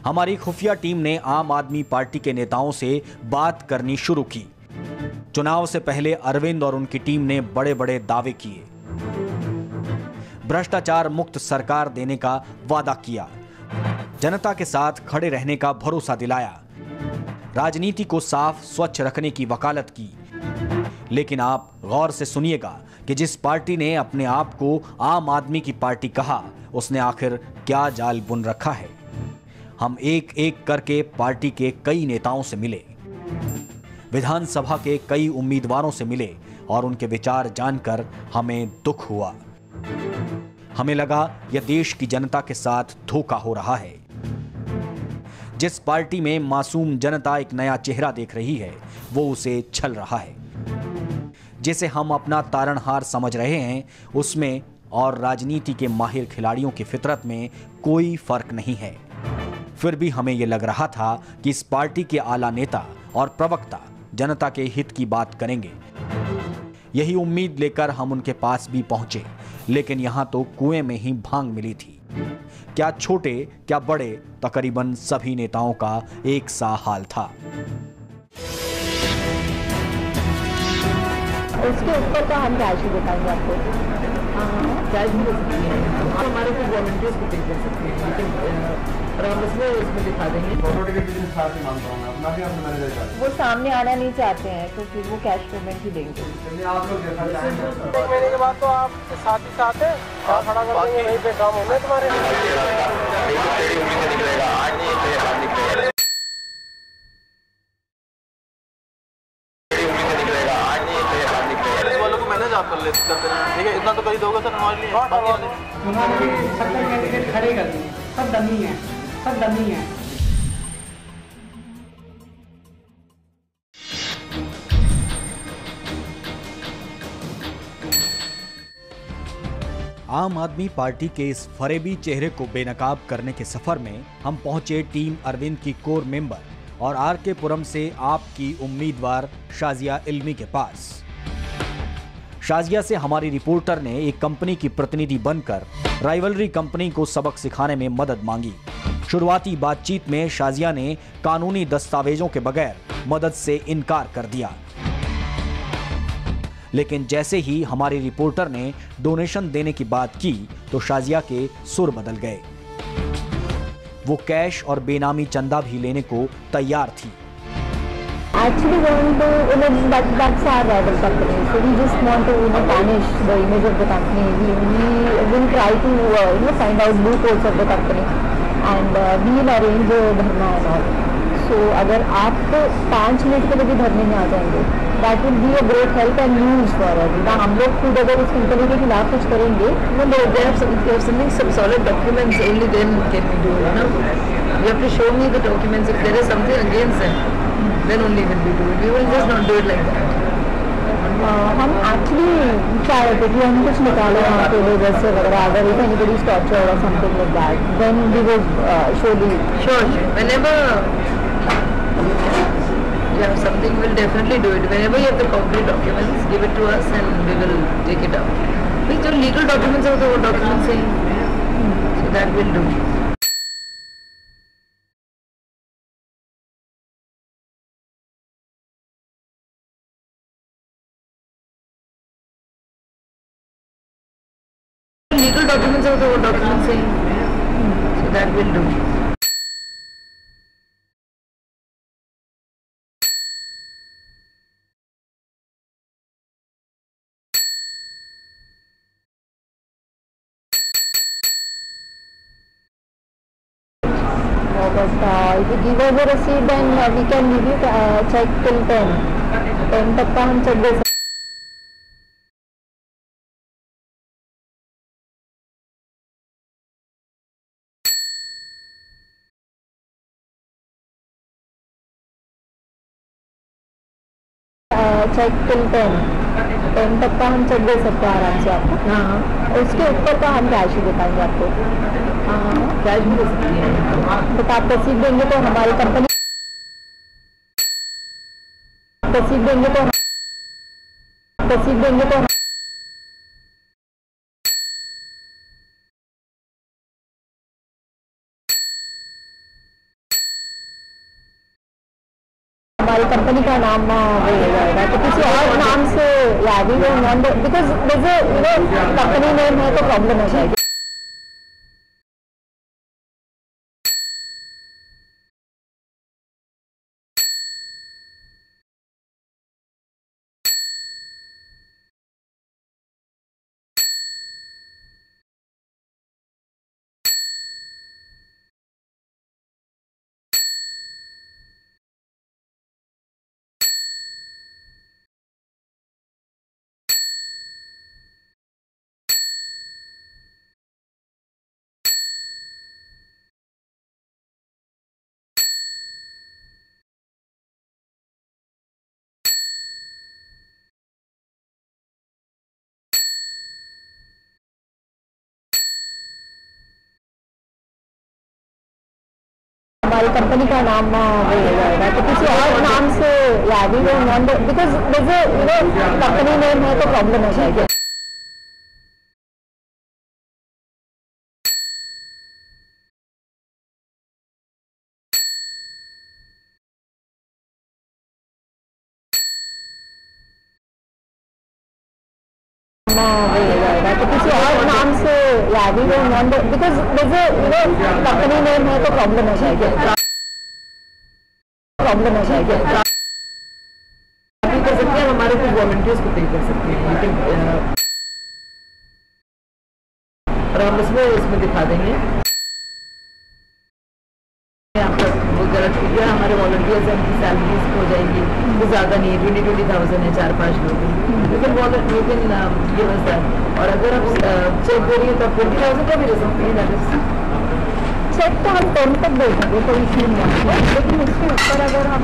हमारी खुफिया टीम ने आम आदमी पार्टी के नेताओं से बात करनी शुरू की। चुनाव से पहले अरविंद और उनकी टीम ने बड़े बड़े दावे किए, भ्रष्टाचार मुक्त सरकार देने का वादा किया, जनता के साथ खड़े रहने का भरोसा दिलाया, राजनीति को साफ स्वच्छ रखने की वकालत की। लेकिन आप गौर से सुनिएगा कि जिस पार्टी ने अपने आप को आम आदमी की पार्टी कहा, उसने आखिर क्या जाल बुन रखा है। हम एक एक करके पार्टी के कई नेताओं से मिले, विधानसभा के कई उम्मीदवारों से मिले और उनके विचार जानकर हमें दुख हुआ। हमें लगा यह देश की जनता के साथ धोखा हो रहा है। जिस पार्टी में मासूम जनता एक नया चेहरा देख रही है, वो उसे छल रहा है। जिसे हम अपना तारणहार समझ रहे हैं, उसमें और राजनीति के माहिर खिलाड़ियों की फितरत में कोई फर्क नहीं है। फिर भी हमें यह लग रहा था कि इस पार्टी के आला नेता और प्रवक्ता जनता के हित की बात करेंगे। यही उम्मीद लेकर हम उनके पास भी पहुंचे, लेकिन यहां तो कुएं में ही भांग मिली थी। क्या छोटे क्या बड़े, तकरीबन सभी नेताओं का एक सा हाल था। उसके ऊपर का हम कैश बताएंगे आपको। कैश भी दे सकती हैं, हमारे को वॉलंटियर्स को पे कर सकते हैं, लेकिन और हम इसमें दिखा देंगे। फोटो टिकट भी साथ ही मांगता हूँ मैं, अपना भी अपने मैनेजर का। वो सामने आना नहीं चाहते हैं तो फिर वो कैश पेमेंट ही देंगे। आप लोग जैसा चाहेंगे। 1 महीने के बाद तो आप साथ ही साथ है, खड़ा कर देंगे, वहीं पे काम होंगे तुम्हारे। वालों को मैनेज आप कर लेते हैं, ठीक है, इतना तो कर ही दोगे सर हमारे लिए। हमारे 70 कैंडिडेट खड़े कर दिए, सब डमी है, सब डमी है। आम आदमी पार्टी के इस फरेबी चेहरे को बेनकाब करने के सफर में हम पहुंचे टीम अरविंद की कोर मेंबर और आरके पुरम से आपकी उम्मीदवार शाजिया इल्मी के पास। शाजिया से हमारी रिपोर्टर ने एक कंपनी की प्रतिनिधि बनकर राइवलरी कंपनी को सबक सिखाने में मदद मांगी। शुरुआती बातचीत में शाजिया ने कानूनी दस्तावेजों के बगैर मदद से इनकार कर दिया, लेकिन जैसे ही हमारी रिपोर्टर ने डोनेशन देने की बात की तो शाजिया के सुर बदल गए। वो कैश और बेनामी चंदा भी लेने को तैयार थी। Actually, want to that's our rival company. So we just want to tarnish the image of the company. We will try to find out loopholes of the company, and we will arrange dharna and all. So अगर आप 5 minute के लिए भी धरने में आ जाएंगे, that will be a great help and use for us. ना हम लोग खुद अगर इस कंपनी के खिलाफ कुछ करेंगे, No, they have some solid documents. Only then can we do it. No, you have to show me the documents. If there is something against them, then only will we do it. We will just not do it like that. हम actually चाह रहे थे कि हम कुछ निकाले वहाँ पे लेबर से वगैरह, अगर if anybody is tortured or something like that, then we will surely. Sure. Whenever you have something, we'll definitely do it. Whenever you have the concrete documents, give it to us and we will take it up. Which are legal documents are the documents saying, so that will do. Legal documents are the documents saying, so that will do. But if you give us a receipt, then we can give you check till 10. 10 तक का हम check दे सकते हैं। check till 10. 10 तक का हम check दे सकते हैं आराम से आपको। हाँ, उसके ऊपर का हम कैश ही बताएंगे आपको। कैश भी दे सकती हैं। तो आप रसीद देंगे तो हमारी कंपनी रसीद देंगे तो हमारी कंपनी का नाम वो हो जाएगा, तो किसी और नाम से या we will not, because company name है तो प्रॉब्लम हो जाएगी। हमारी कंपनी का नाम वो हो जाएगा, तो किसी और नाम से या we will not, because company name है तो प्रॉब्लम हो जाएगी। वो हो जाएगा, तो किसी और नाम से या we will not, because company name है तो प्रॉब्लम हो जाएगी। प्रॉब्लम हो जाएगी। कर सकते हैं, हमारे कुछ वॉलंटियर्स को पे कर सकते हैं, लेकिन और हम इसमें दिखा देंगे वो गलत हो गया। हमारे वॉलंटियर्स हैं, उनकी सैलरीज हो जाएंगी, वो ज़्यादा नहीं है, 20,000 है, 4-5 लोग, लेकिन ये बस है। और अगर आप चेक दे रही है तो आप 20,000 का भी दे सकते हैं। दैट इज चेक तो हम 10 तक दे देंगे, कोई इशू नहीं है, लेकिन उसके ऊपर अगर हम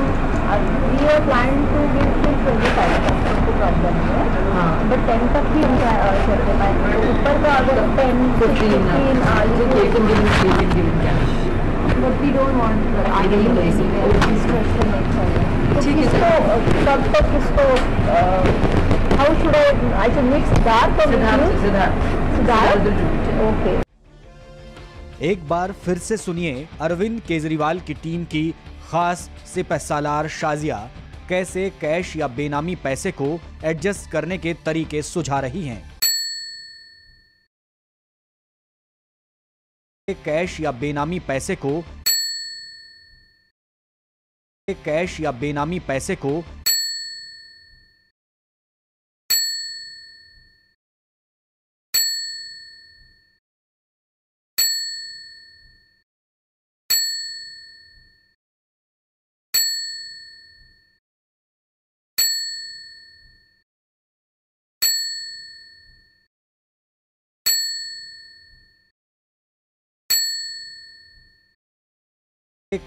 we are plan to give 25,000 को प्रॉब्लम नहीं है, हाँ, बट 10 तक ही हम कर दे पाएंगे। तो ऊपर का अगर 10, 15 बट वी डोंट वांट आगे डिस्ट्रक्शन नहीं चाहिए। ठीक है, इसको कब तक इसको how should I should mix dark और डार्क। ओके, एक बार फिर से सुनिए अरविंद केजरीवाल की टीम की खास सिपहसालार शाजिया कैसे कैश या बेनामी पैसे को एडजस्ट करने के तरीके सुझा रही हैं। कैश या बेनामी पैसे को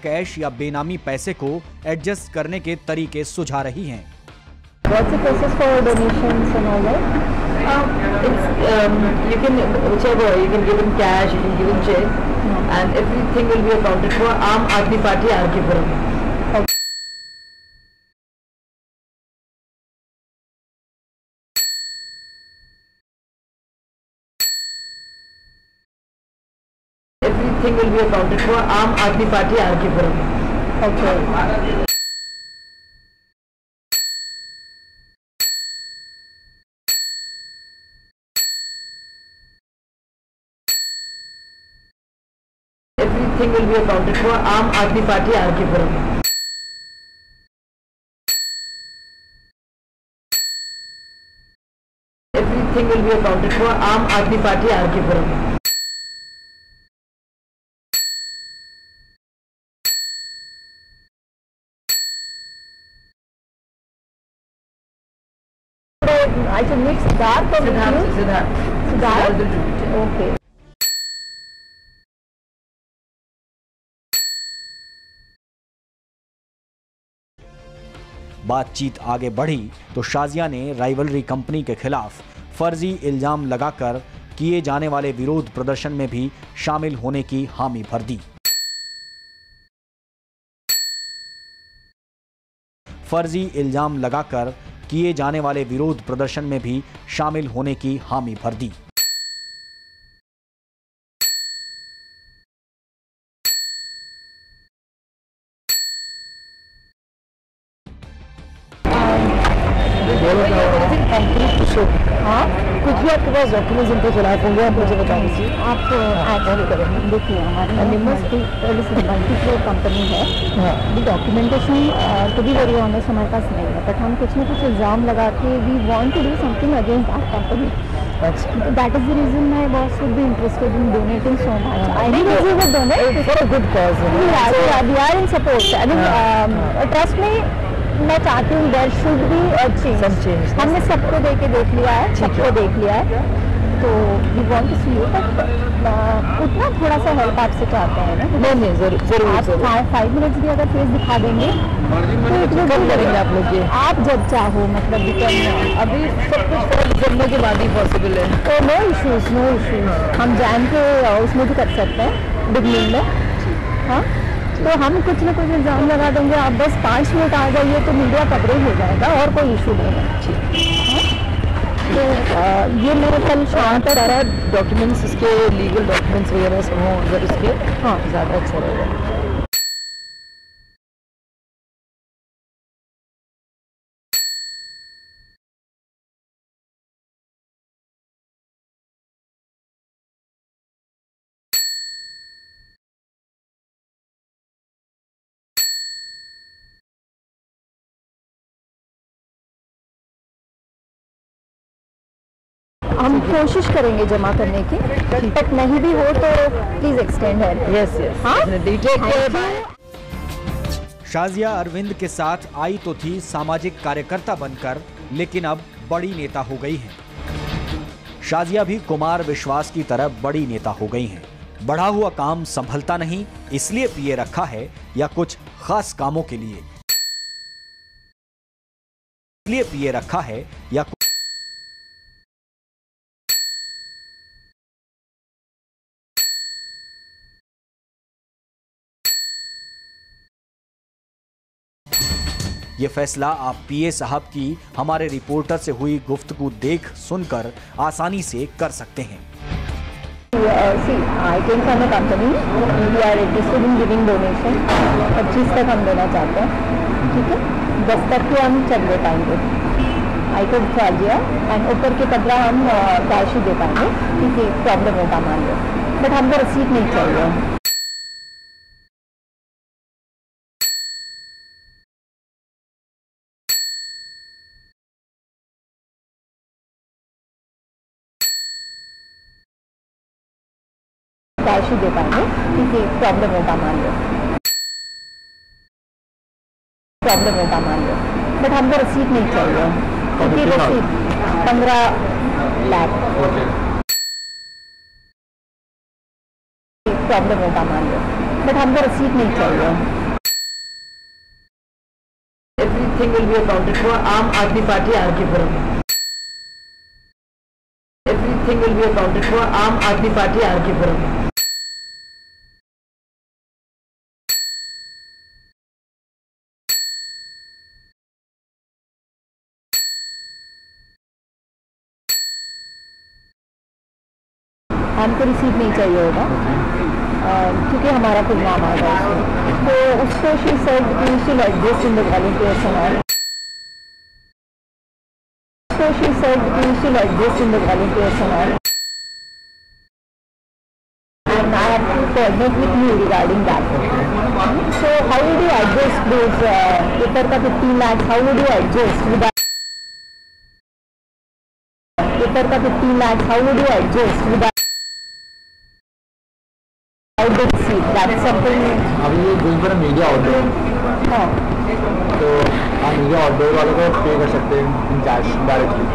कैश या बेनामी पैसे को एडजस्ट करने के तरीके सुझा रही हैं। what's the process for donations and all that? you can whichever, you can give him cash, you can give him check, and everything will be accounted for. Aam Aadmi Party RK Puram. Everything will be accounted for. Aam Aadmi Party RK Puram. Okay. Everything will be accounted for. Aam Aadmi Party RK Puram. Everything will be accounted for. Aam Aadmi Party RK Puram. I should mix dark or Siddharth? Okay. बातचीत आगे बढ़ी तो शाजिया ने rivalry company के खिलाफ फर्जी इल्जाम लगाकर किए जाने वाले विरोध प्रदर्शन में भी शामिल होने की हामी भर दी। फर्जी इल्जाम लगाकर किए जाने वाले विरोध प्रदर्शन में भी शामिल होने की हामी भर दी। फॉलो क्या हुआ है कंप्लीट शो। हाँ, कुछ भी आपके पास डॉक्यूमेंट्स इनके खिलाफ होंगे आप मुझे बता दीजिए। आप फॉलो करेंगे। देखिए हमारी मल्टीफ्लोर कंपनी है। हाँ the documentation to be very honest हमारे पास नहीं है, बट हम कुछ ना कुछ इल्ज़ाम लगा के we want to do something against that company. अच्छा That is the reason my boss would be interested in donating so much. I think he would donate for a good cause. we are in support. I mean, trust me, मैं चाहती हूँ there should be a Some change. change. हमने सबको देख लिया है, सबको देख लिया है, तो we want to see you, but उतना थोड़ा सा हेल्प आपसे चाहते हैं ना। नहीं जरूर आप 5 मिनट्स भी अगर फेस दिखा देंगे तो it will कब be- करेंगे आप लोग ये? आप जब चाहो, मतलब we can अभी सब कुछ फॉर्म जमने के बाद ही पॉसिबल है। तो नो इश्यूज हम जैन के उसमें भी कर सकते हैं बिगनिंग में। हाँ, तो हम कुछ ना कुछ इल्ज़ाम लगा देंगे, आप बस 5 मिनट आ जाइए तो मीडिया कवरेज हो जाएगा और कोई इशू नहीं है। हाँ? तो ये मैं कल शाम तक सारा डॉक्यूमेंट्स इसके लीगल डॉक्यूमेंट्स वगैरह सब हों अगर इसके हाँ ज़्यादा अच्छा रहेगा। हम कोशिश करेंगे जमा करने की, बट नहीं भी हो तो प्लीज़ एक्सटेंड है। यस यस हाँ? Take care. शाजिया अरविंद के साथ आई तो थी सामाजिक कार्यकर्ता बनकर, लेकिन अब बड़ी नेता हो गई हैं। शाजिया भी कुमार विश्वास की तरह बड़ी नेता हो गई हैं। बढ़ा हुआ काम संभलता नहीं, इसलिए पीए रखा है या कुछ खास कामों के लिए? इसलिए पीए रखा है या ये फैसला आप पीए साहब की हमारे रिपोर्टर से हुई गुफ्तगू देख सुनकर आसानी से कर सकते हैं। See, I came from a company. We are interested in giving donation. 25 तक हम देना चाहते हैं, ठीक है? 10 तक के हम चेक दे पाएंगे। I could charge you, and ऊपर के 15 हम कैश ही दे पाएंगे, क्योंकि प्रॉब्लम होगा मान लो, बट हमको रसीद नहीं चाहिए। कैश ही दे पाएंगे, क्योंकि प्रॉब्लम होगा मान लो, बट हमको रसीद नहीं चाहिए, क्योंकि रसीद 15 लाख प्रॉब्लम होगा मान लो, बट हमको रसीद नहीं चाहिए। Everything will be accounted for Aam Aadmi Party R K Puram. Everything will be accounted for Aam Aadmi Party R K पुरम। हमको रिसीव नहीं चाहिए होगा, क्योंकि हमारा खुद नाम आ गया उसमें। तो उसको शी सेड कि she like this in the volunteers and all. So she said she like this in the volunteers and all. And I have to coordinate with you regarding that. So how would you adjust those paper का 15 lakhs? How would you adjust without paper का 15 lakhs? How would you adjust without the receipt? That's something. अभी ये going for media order, हाँ, तो आप media order वालों को पे कर सकते हैं in cash directly.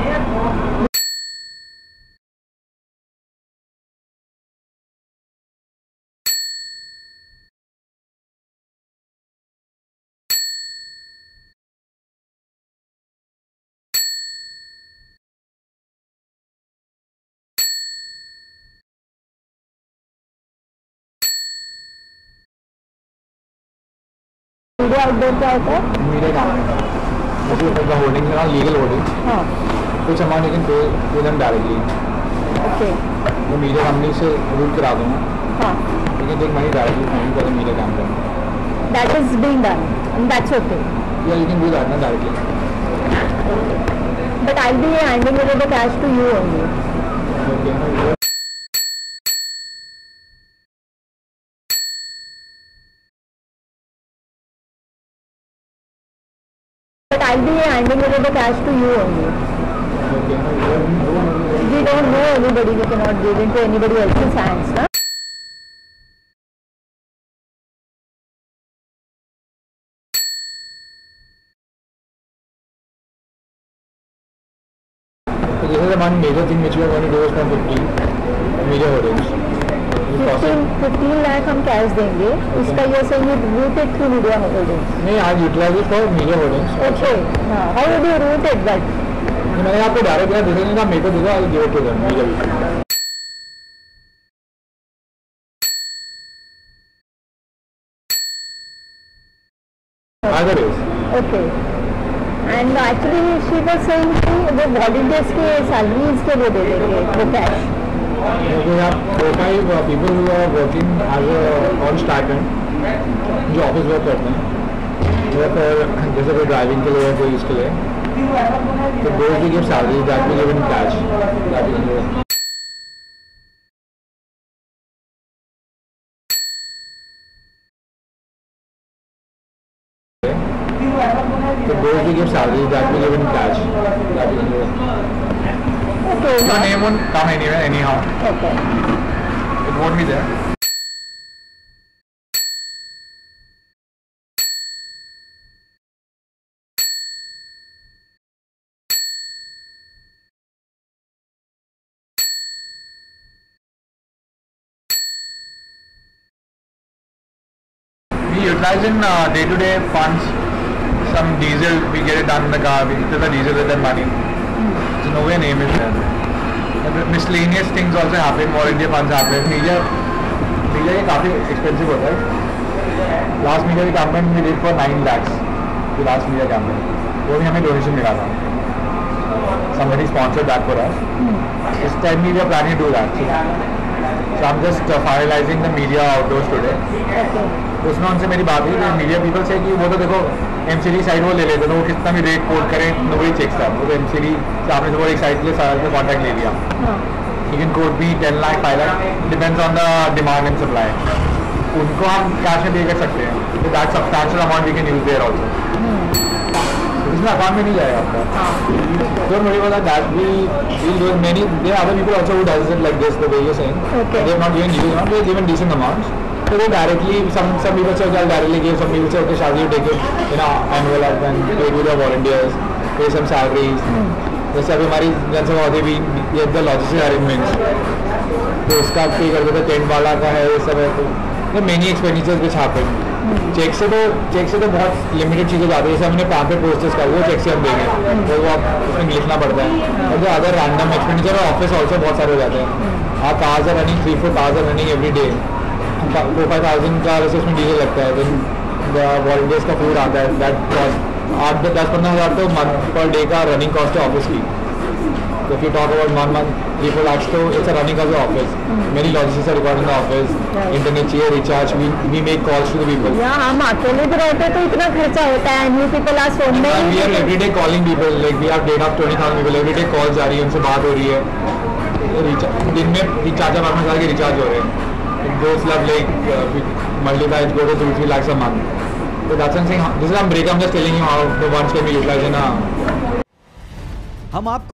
Media outdoor क्या होता है? मीडिया का होर्डिंग ना, लीगल होर्डिंग, हाँ, कुछ amount you can pay to them directly. Okay, वो मीडिया कंपनी से रूट करा दूँगा, हाँ, you can take money directly from the media company. that is being done and that's okay. या यू कैन डू दैट ना directly. But I'll be handing over the cash to you only. Okay. But I'll be handing over the cash to you only. Okay. We don't know anybody. We cannot give into anybody else's hands. Huh? So this is the one major thing which we are going to do is from 15 media holdings. 15 lakh हम cash देंगे. उसका ये सही rooted through media holdings. नहीं, आज utilize for media holdings. Okay. How will you route it that? मैंने आपको direct दिया, दूसरे ने मेरे को दिया, I give it to them media. Either ways. Okay. And actually she was saying कि वो वॉलंटियर्स के सैलरीज के वो दे देंगे वो cash. We have 4-5 people who are working as on stipend, जो ऑफिस वर्क करते हैं, या फिर जैसे कोई ड्राइविंग के लिए या कोई इसके लिए, तो those we give salary, that we give in cash. That we give. So those we give salary, that we give in cash. That we give. Okay. Your name won't come anywhere anyhow. Okay. It won't be there. We utilize in day-to-day funds some diesel. We get it done in the car. We fill the diesel with that money. So no way name is there. Miscellaneous things also happen. Volunteer funds happen. Media ये काफ़ी expensive होता है. Last media campaign we did for 9 lakhs. The last media campaign. वो भी हमें donation मिला था. Somebody sponsored that for us. This time we are planning to do that. So I'm just finalizing the media outdoors today. उसमें उनसे मेरी बात हुई मीडिया पीपल से कि वो तो देखो एमसीडी साइड वो ले लेते हैं, वो कितना भी रेट कोट करें नोबडी चेक्स दैट. वो तो एमसीडी से आपने तो वो एक साइड के लिए साल में कॉन्टैक्ट ले लिया. यू कैन कोट भी 10 lakh 5 lakh depends on the demand and supply. उनको हम कैश में पे कर सकते हैं, तो that substantial amount we can use there also. इसमें अकाउंट में नहीं जाएगा आपका. तो मुझे पता that we deal with many there other people also who does it like this the way you saying. They are not giving huge amount, they are giving decent amounts. So they directly, some people say okay, I'll directly give, some people say okay, shall you take it, envelope and pay to the volunteers, pay some salaries. जैसे अभी हमारी जनसभा होती भी ये the logistic arrangements, तो उसका पे कर देते, टेंट वाला का है, ये सब है. तो many expenditures which happen. Check से तो बहुत लिमिटेड चीज़ें जाती है. जैसे हमने पैम्पलेट पोस्टर्स का वो चेक से हम देंगे, तो वो आप उसमें लिखना पड़ता है. और जो अदर रैंडम एक्सपेंडिचर और ऑफिस ऑल्सो बहुत सारे हो जाते हैं. our cars are running 3-4 cars are running every day. 4-5,000 का वैसे उसमें डीजल लगता है. देन वॉलंटियर्स का फूड आता है, दैट कॉस्ट 8-10-15 हज़ार तो मंथ पर डे का रनिंग कॉस्ट है ऑफिस की. So if you talk about 1 month, 3-4 lakhs, so it's a running of the office. Many logistics are required in the office. Internet चाहिए, recharge. We make calls to the people. Yeah, हम अकेले भी रहते तो इतना खर्चा होता है. New people are so many. We are every day calling people. Like we have data of 20,000 people. Every day calls जा रही है, उनसे बात हो रही है. दिन में 4-5 के रिचार्ज हो रहे हैं. Those love like multiply it, go to 2-3 lakhs a month. So that's something. This is a break. I'm just telling you how the ones can be utilized in a. हम आप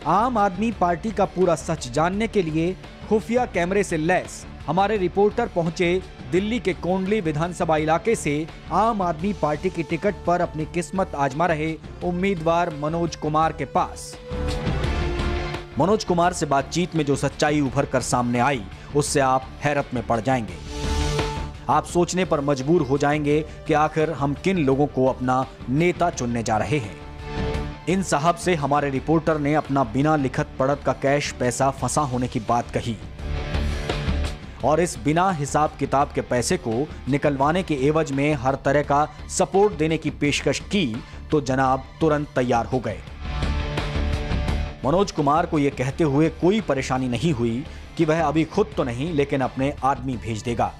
आम आदमी पार्टी का पूरा सच जानने के लिए खुफिया कैमरे से लैस हमारे रिपोर्टर पहुंचे दिल्ली के कोंडली विधानसभा इलाके से आम आदमी पार्टी की टिकट पर अपनी किस्मत आजमा रहे उम्मीदवार मनोज कुमार के पास। मनोज कुमार से बातचीत में जो सच्चाई उभर कर सामने आई उससे आप हैरत में पड़ जाएंगे। आप सोचने पर मजबूर हो जाएंगे कि आखिर हम किन लोगों को अपना नेता चुनने जा रहे हैं। इन साहब से हमारे रिपोर्टर ने अपना बिना लिखत पढ़त का कैश पैसा फंसा होने की बात कही और इस बिना हिसाब किताब के पैसे को निकलवाने के एवज में हर तरह का सपोर्ट देने की पेशकश की तो जनाब तुरंत तैयार हो गए। मनोज कुमार को यह कहते हुए कोई परेशानी नहीं हुई कि वह अभी खुद तो नहीं लेकिन अपने आदमी भेज देगा।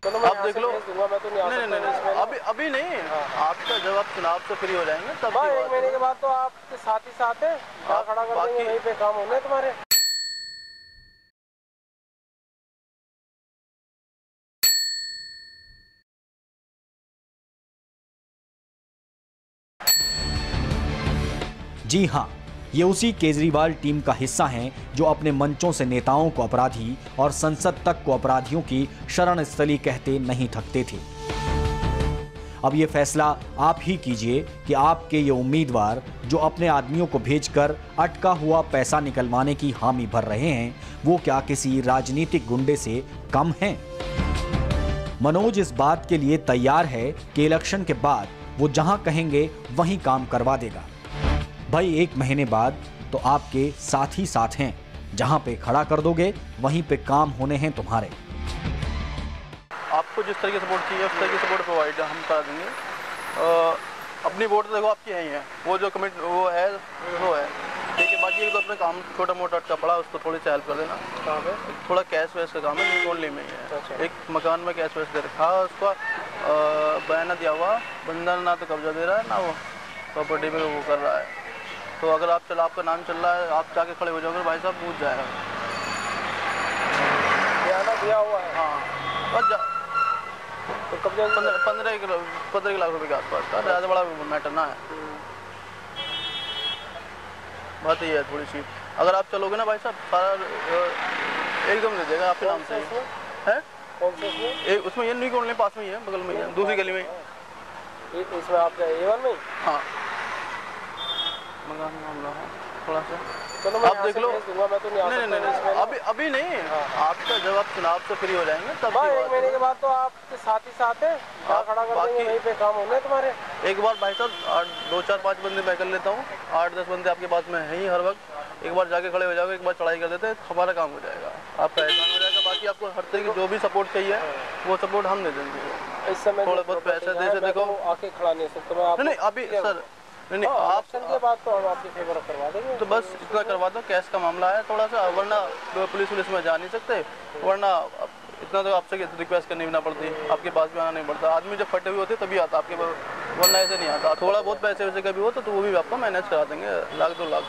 आप देख लो, नहीं, अभी नहीं। आपका जब आप चुनाव से फ्री हो जाएंगे तब 1 महीने के बाद तो आपके साथ ही साथ है, खड़ा कर देंगे, वहीं पे काम होने तुम्हारे। जी हाँ, ये उसी केजरीवाल टीम का हिस्सा हैं जो अपने मंचों से नेताओं को अपराधी और संसद तक को अपराधियों की शरण स्थली कहते नहीं थकते थे। अब ये फैसला आप ही कीजिए कि आपके ये उम्मीदवार जो अपने आदमियों को भेजकर अटका हुआ पैसा निकलवाने की हामी भर रहे हैं वो क्या किसी राजनीतिक गुंडे से कम हैं? मनोज इस बात के लिए तैयार है कि इलेक्शन के बाद वो जहां कहेंगे वहीं काम करवा देगा। भाई 1 महीने बाद तो आपके साथ ही साथ हैं, जहां पे खड़ा कर दोगे वहीं पे काम होने हैं तुम्हारे। आपको जिस तरीके से सपोर्ट चाहिए उस तरीके से सपोर्ट प्रोवाइड हम करा देंगे। अपनी वोट तो देखो आपकी है ही है, वो जो कमिट वो है ठीक है। बाकी एक तो अपने काम छोटा मोटा अटका पड़ा उसको थोड़ी सी हेल्प कर देना। कहाँ पे? थोड़ा कैश वैश का काम है, ओनली में ही है। अच्छा। एक मकान में कैश वैश दे रखा है, उसका बयाना दिया हुआ, बंदा ना तो कब्जा दे रहा है ना वो प्रॉपर्टी में वो कर रहा है। तो अगर आपका नाम चल रहा है, आप जाके खड़े हो जाओगे भाई साहब पूछ जाएगा। बयाना दिया हुआ है? हाँ, बस तो कब्जा 15 लाख रुपए के आसपास का, ज़्यादा बड़ा मैटर ना है। बात ये है थोड़ी सी, अगर आप चलोगे ना भाई साहब सारा एकदम दे देगा आपके नाम से। है कौन से उसमें? उसमें ये नहीं कोल्ड पास में ही है, बगल में ही है, दूसरी गली में। इसमें आपका A1 में? हाँ, मकान मामला है थोड़ा सा। चलो आप देख लो, मैं तो नहीं, अभी नहीं। आपका जब आप चुनाव से फ्री हो जाएंगे तब 1 महीने के बाद तो आपके साथ ही साथ है, खड़ा कर देंगे, वहीं पे काम होने तुम्हारे। एक बार भाई साहब 2, 4, 5 बंदे मैं कर लेता हूँ, 8, 10 बंदे आपके पास में है ही हर वक्त। एक बार जाके खड़े हो जाओगे, एक बार चढ़ाई कर देते हैं, हमारा काम हो जाएगा, आपका एहसान हो जाएगा। बाकी आपको हर तरह की जो भी सपोर्ट चाहिए वो सपोर्ट हम दे देंगे। इस समय थोड़ा बहुत पैसे दे देखो, आके खड़ा नहीं सकते। नहीं अभी सर, नहीं आप के बाद तो हम आपकी फेवर करवा देंगे। तो बस इतना करवा दो, कैश का मामला है थोड़ा सा, वरना पुलिस में जा नहीं सकते, वरना इतना तो आपसे रिक्वेस्ट करनी भी ना पड़ती, आपके पास भी आना नहीं पड़ता। आदमी जब फटे हुए होते तभी आता आपके पास, वरना ऐसे नहीं आता। थोड़ा बहुत पैसे वैसे कभी हो तो वो भी आपको मैनेज करा देंगे, 1 2 लाख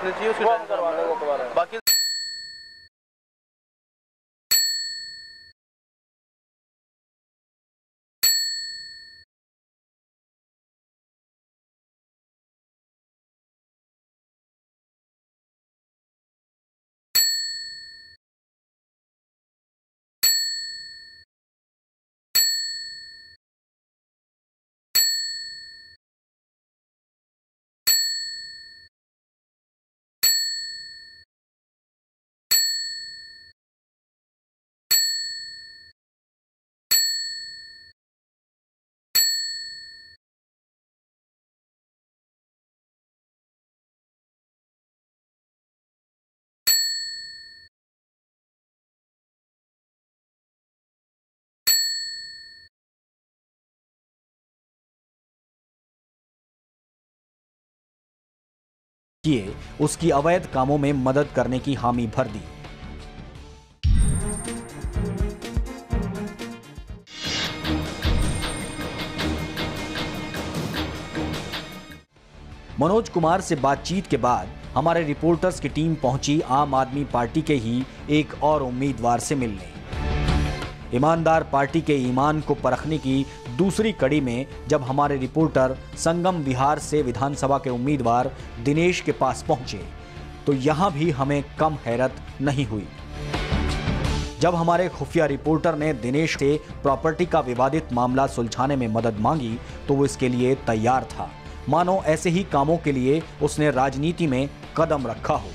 चाहिए उसकी करवा देंगे तुम्हारा। बाकी किए उसकी अवैध कामों में मदद करने की हामी भर दी। मनोज कुमार से बातचीत के बाद हमारे रिपोर्टर्स की टीम पहुंची आम आदमी पार्टी के ही एक और उम्मीदवार से मिलने। ईमानदार पार्टी के ईमान को परखने की दूसरी कड़ी में जब हमारे रिपोर्टर संगम विहार से विधानसभा के उम्मीदवार दिनेश के पास पहुंचे तो यहां भी हमें कम हैरत नहीं हुई। जब हमारे खुफिया रिपोर्टर ने दिनेश से प्रॉपर्टी का विवादित मामला सुलझाने में मदद मांगी तो वो इसके लिए तैयार था, मानो ऐसे ही कामों के लिए उसने राजनीति में कदम रखा हो।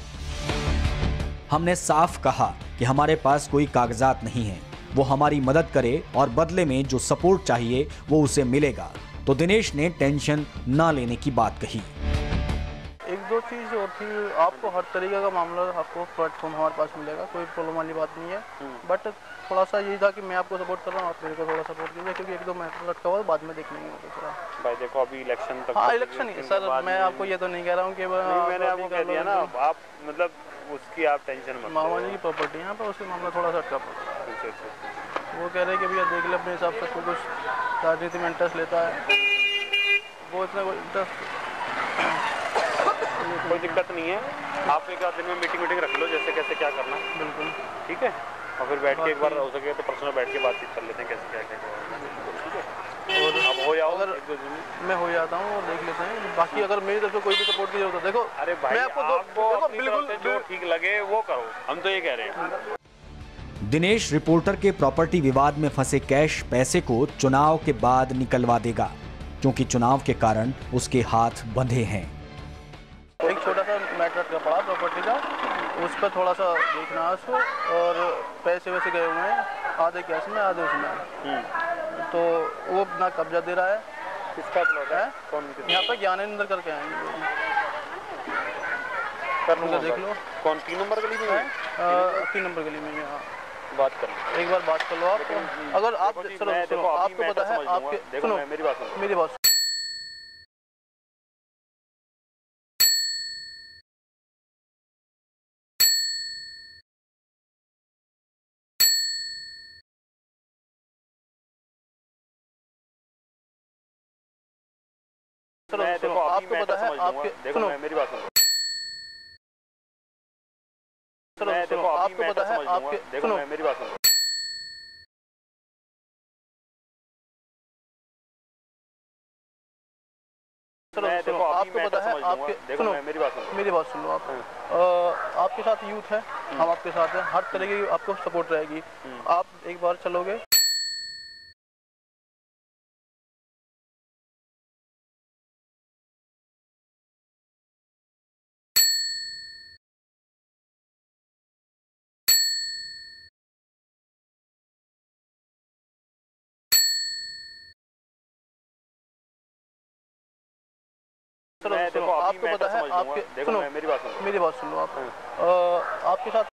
हमने साफ कहा कि हमारे पास कोई कागजात नहीं है, वो हमारी मदद करे और बदले में जो सपोर्ट चाहिए वो उसे मिलेगा। तो दिनेश ने टेंशन ना लेने की बात कही। एक दो चीज़ और थी, आपको हर तरीके का मामला आपको प्लेटफॉर्म हमारे पास मिलेगा, कोई प्रॉब्लम वाली बात नहीं है। बट थोड़ा सा यही था कि मैं आपको सपोर्ट कर रहा हूँ, आप मेरे को थोड़ा सपोर्ट कीजिए, क्योंकि एक दो मैटर लटका हुआ बाद में देख लेंगे थोड़ा। भाई देखो अभी इलेक्शन तक, हाँ इलेक्शन ही सर, मैं आपको ये तो नहीं कह रहा हूँ कि मैंने आपको कह दिया ना, आप मतलब उसकी आप टेंशन मत। मामा जी की प्रॉपर्टी है यहाँ पर, उसका मामला थोड़ा सा अटका पड़ा। वो कह रहे हैं कि भैया देख ले अपने हिसाब से, कुछ राजनीति में इंटरेस्ट लेता है वो, इतना कोई दिक्कत नहीं है। आप एक आध दिन में मीटिंग रख लो, जैसे कैसे क्या करना। बिल्कुल ठीक है, और फिर बैठ के एक बार हो सके तो पर्सनल बैठ के बातचीत कर लेते हैं कैसे क्या करना। ठीक है, और अब हो जाओ, अगर मैं हो जाता हूँ और देख लेते हैं। बाकी अगर मेरी तरफ से कोई भी सपोर्ट की जरूरत है, देखो अरे भाई मैं आपको बिल्कुल जो ठीक लगे वो करो, हम तो ये कह रहे हैं। दिनेश रिपोर्टर के प्रॉपर्टी विवाद में फंसे कैश पैसे को चुनाव के बाद निकलवा देगा, क्योंकि चुनाव के कारण उसके हाथ बंधे हैं। एक छोटा सा मैटर का पड़ा प्रॉपर्टी का, उस पर थोड़ा सा देखना है उसको, और पैसे वैसे गए हुए हैं, आधे कैश में आधे उसमें। तो वो अपना कब्जा दे रहा है। किसका प्लॉट है? यहाँ पर ज्ञानेंद्र करके आएंगे, देख लो। कौन 3 नंबर गली में है? 3 नंबर गली में। यहाँ बात कर लो, एक बार बात कर लो आप। अगर आप सुनो, आपको पता है, आपके सुनो मेरी बात सुनो, मेरी बात देखो आपको पता है, आपके सुनो मेरी बात सुनो, आपको पता है, आपके सुनो मेरी बात सुनो, आपको पता है, आपके सुनो मेरी बात सुनो, मेरी बात सुनो आप। आपके साथ यूथ है, हम आपके साथ हैं, हर तरह की आपको सपोर्ट रहेगी। आप एक बार चलोगे, आपको पता है, आपके सुनो मेरी बात सुनो, मेरी बात सुनो आप। आपके साथ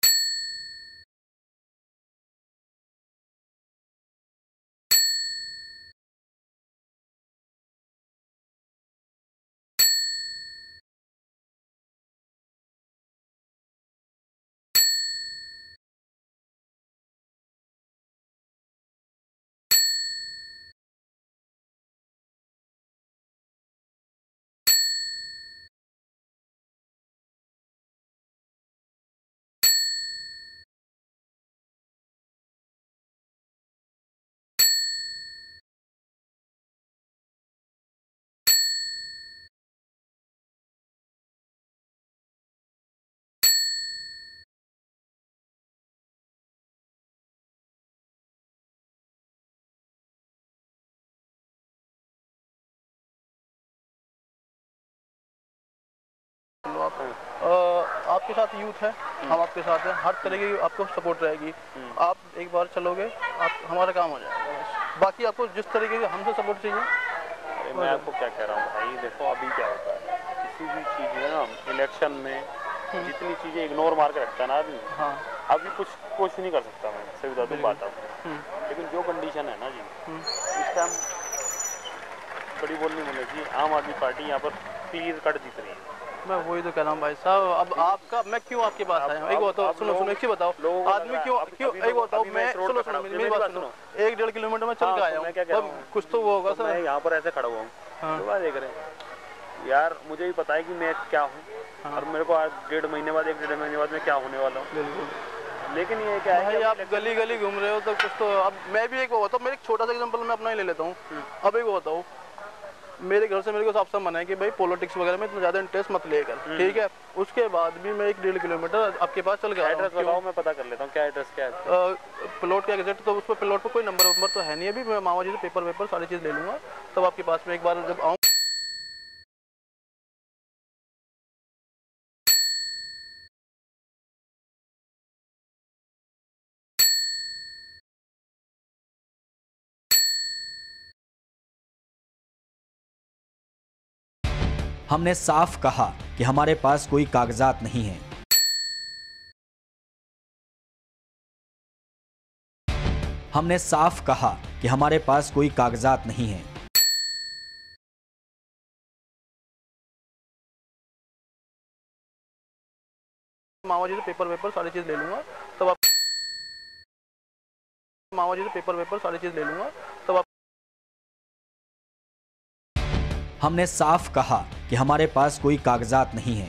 आपके साथ यूथ है, हम आपके साथ हैं, हर तरह की आपको सपोर्ट रहेगी। आप एक बार चलोगे, आप हमारा काम हो जाएगा। बाकी आपको जिस तरीके का हमसे सपोर्ट चाहिए। मैं आपको क्या कह रहा हूँ भाई, देखो अभी क्या होता है, किसी भी चीज़ में ना इलेक्शन में जितनी चीज़ें इग्नोर मार के रखता है ना आदमी, हाँ अभी कुछ नहीं कर सकता मैं, सही बता दूँ बात आपको। लेकिन जो कंडीशन है ना जी, इस टाइम बड़ी बोलनी होनी चाहिए, आम आदमी पार्टी यहाँ पर क्लियर कट जीत रही है। मैं वही तो कह रहा हूँ भाई साहब। अब आपका मैं क्यों आपके पास आया हूँ, एक बताओ, सुनो एक चीज बताओ, आदमी क्यों एक बताओ, मैं सुनो मेरी बात सुनो, 1-1.5 किलोमीटर में चल के आया हूँ, कुछ तो वो होगा सर। मैं यहाँ पर ऐसे खड़ा हुआ हूँ, तो देख रहे हैं यार, मुझे भी पता है कि मैं क्या हूँ, और मेरे को आज 1.5 महीने बाद मैं क्या होने वाला हूँ। लेकिन ये क्या है भाई कि आप गली गली घूम रहे हो तो कुछ तो, अब मैं भी एक होता हूँ, मेरे एक छोटा सा एग्जांपल मैं अपना ही ले लेता हूँ। अब एक होता हूँ, मेरे घर से मेरे को साफ साफ मना है कि भाई पॉलिटिक्स वगैरह में इतना ज़्यादा इंटरेस्ट मत लेकर, ठीक है। उसके बाद भी मैं 1-1.5 किलोमीटर आपके पास चल गया। एड्रेस बताओ, मैं पता कर लेता हूँ क्या एड्रेस क्या है। प्लॉट का एग्जैक्ट तो उस पर प्लॉट पर कोई नंबर तो है नहीं अभी। मैं मामा जी से पेपर सारी चीज़ ले लूँगा, तब आपके पास में एक बार जब आऊँ। हमने साफ कहा कि हमारे पास कोई कागजात नहीं है। हमने साफ कहा कि हमारे पास कोई कागजात नहीं है। मामा जी से पेपर सारी चीज़ ले लूँगा, तब आप मामा जी से पेपर सारी चीज़ ले लूँगा, तब आप। हमने साफ कहा कि हमारे पास कोई कागजात नहीं है।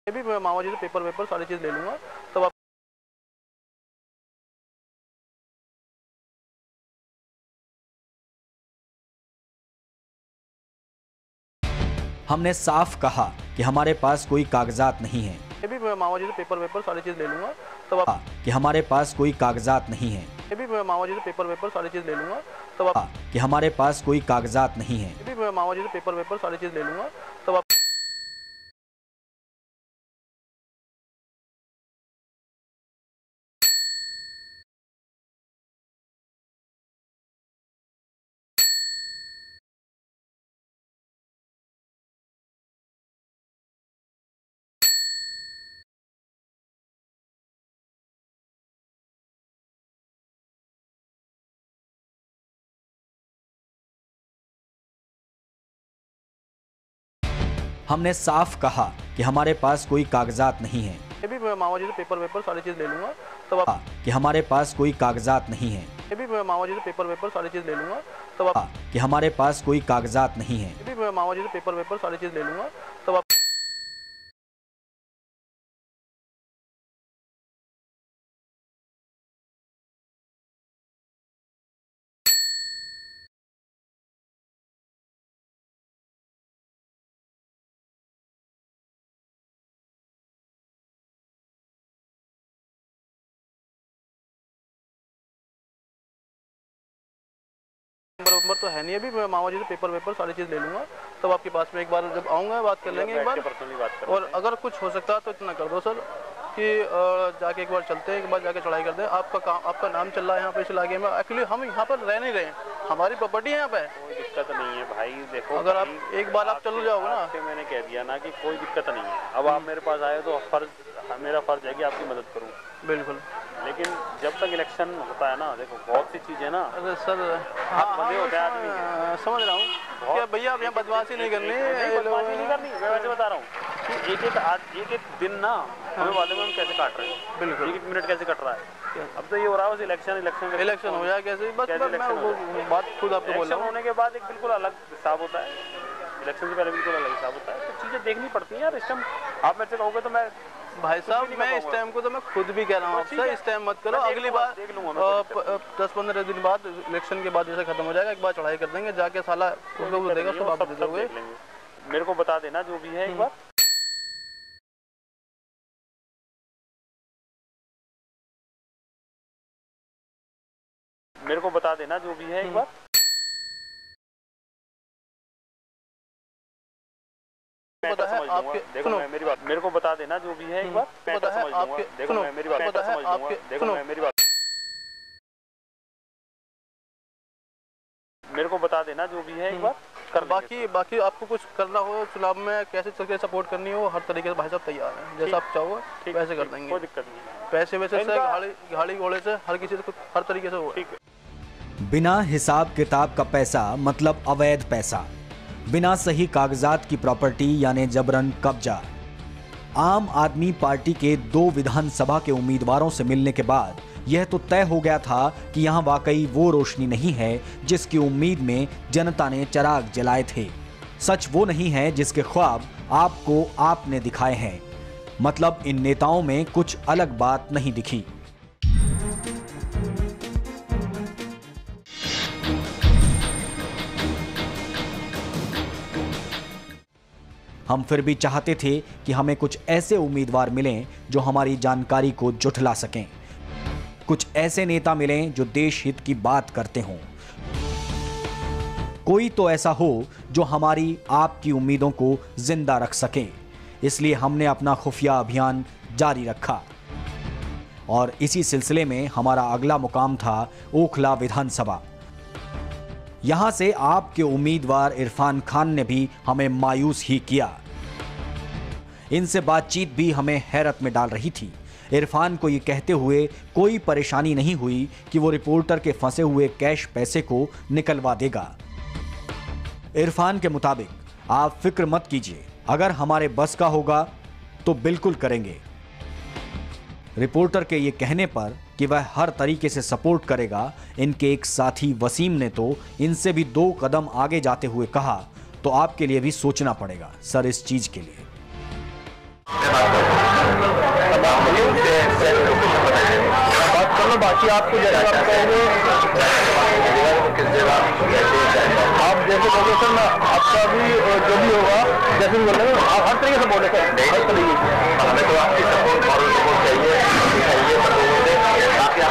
भी मैं मामा जी से पेपर सारी चीज़ ले लूँगा, तब आप। हमने साफ कहा कि हमारे पास कोई कागजात नहीं है। भी मैं मामा जी से पेपर सारी चीज़ ले लूँगा, तब आप। कि हमारे पास कोई कागजात नहीं है। भी मैं मामा जी से पेपर सारी चीज़ ले लूँगा, तब आप। कि हमारे पास कोई कागजात नहीं है। भी मैं मामा जी से पेपर सारी चीज़ ले लूँगा, तब आप। हमने साफ कहा कि हमारे पास कोई कागजात नहीं है। भी मैं मामा जी से पेपर सारी चीज़ ले लूँगा, तब आप। कि हमारे पास कोई कागजात नहीं है। भी मैं मामा जी से पेपर सारी चीज़ ले लूँगा, तब आप। कि हमारे पास कोई कागजात नहीं है। भी मैं मामा जी से पेपर सारी चीज़ ले लूँगा, तब आप। नंबर तो है नहीं अभी। मैं मामा जी से पेपर सारी चीज़ ले लूँगा, तब आपके पास में एक बार जब आऊँगा बात कर लेंगे एक बार। और अगर कुछ हो सकता है तो इतना कर दो सर कि जाके एक बार चलते हैं, एक बार जाके चढ़ाई करते हैं। आपका नाम चल रहा है यहाँ पे इस इलाके में। एक्चुअली हम यहाँ पर रह नहीं रहे, हमारी प्रॉपर्टी है यहाँ पे। कोई दिक्कत नहीं है भाई, देखो अगर आप एक बार आप चल जाओगे ना। मैंने कह दिया ना कि कोई दिक्कत नहीं है। अब आप मेरे पास आए तो मेरा फर्ज है कि आपकी मदद करूँ। बिल्कुल, लेकिन जब तक इलेक्शन होता है ना, देखो बहुत सी चीज़ें ना। अरे सर हाथ बंधे होते हैं आदमी। समझ रहा हूँ क्या भैया, आप यहाँ बदमाशी नहीं करनी। बदमाशी नहीं करनी, मैं वैसे बता रहा हूँ कि एक दिन ना हमें वाले में हम कैसे काट रहे हैं। बिल्कुल, एक मिनट कैसे कट रहा है। अब तो ये हो रहा है बस इलेक्शन हो जाए कैसे, बस मैं बात खुद आपको बोल रहा हूँ। होने के बाद एक बिल्कुल अलग हिसाब होता है, इलेक्शन से पहले बिल्कुल अलग हिसाब होता है। तो चीज़ें देखनी पड़ती हैं यार। इस टाइम आप मेरे से कहोगे तो मैं भाई साहब, मैं इस टाइम को तो मैं खुद भी कह रहा हूँ आपसे, इस टाइम मत करो। अगली बार 10-15 दिन बाद इलेक्शन के बाद जैसे खत्म हो जाएगा, एक बार चढ़ाई कर देंगे, जाके साला उसको देगा, उसको वापस दे दोगे। मेरे को बता देना जो भी है एक बार। मेरे को बता देना जो भी है एक बार। पता है आपके, देखो मैं मेरी बात, मेरे को बता देना जो भी है एक बार। पता है आपके, देखो मैं मेरी बात, पता है आपके, देखो मैं मेरी बात, मेरे को बता देना जो भी है एक बार। कर बाकी आपको कुछ करना हो चुनाव में, कैसे चल के सपोर्ट करनी हो, हर तरीके से भाई साहब तैयार हैं। जैसा आप चाहो वैसे कर देंगे, कोई दिक्कत नहीं। पैसे वैसे से गाड़ी घोड़े से हर किसी से हर तरीके से हो। बिना हिसाब किताब का पैसा मतलब अवैध पैसा, बिना सही कागजात की प्रॉपर्टी यानी जबरन कब्जा। आम आदमी पार्टी के 2 विधानसभा के उम्मीदवारों से मिलने के बाद यह तो तय हो गया था कि यहाँ वाकई वो रोशनी नहीं है जिसकी उम्मीद में जनता ने चिराग जलाए थे। सच वो नहीं है जिसके ख्वाब आपको आपने दिखाए हैं। मतलब इन नेताओं में कुछ अलग बात नहीं दिखी। हम फिर भी चाहते थे कि हमें कुछ ऐसे उम्मीदवार मिलें जो हमारी जानकारी को जुठला सकें, कुछ ऐसे नेता मिलें जो देश हित की बात करते हों, कोई तो ऐसा हो जो हमारी आपकी उम्मीदों को जिंदा रख सके। इसलिए हमने अपना खुफिया अभियान जारी रखा और इसी सिलसिले में हमारा अगला मुकाम था ओखला विधानसभा। यहां से आपके उम्मीदवार इरफान खान ने भी हमें मायूस ही किया। इनसे बातचीत भी हमें हैरत में डाल रही थी। इरफान को ये कहते हुए कोई परेशानी नहीं हुई कि वो रिपोर्टर के फंसे हुए कैश पैसे को निकलवा देगा। इरफान के मुताबिक आप फिक्र मत कीजिए, अगर हमारे बस का होगा तो बिल्कुल करेंगे। रिपोर्टर के ये कहने पर कि वह हर तरीके से सपोर्ट करेगा, इनके एक साथी वसीम ने तो इनसे भी 2 कदम आगे जाते हुए कहा, तो आपके लिए भी सोचना पड़ेगा सर इस चीज के लिए। बाकी आपको जैसे आप कहोगे, आप जैसे कहोगे सर, मैं आपका भी जो भी होगा जैसे भी बोल रहे हैं, आप हर तरीके से बोले सर, हर तरीके से। हमें तो आपकी सपोर्ट, मॉरल सपोर्ट चाहिए, ताकि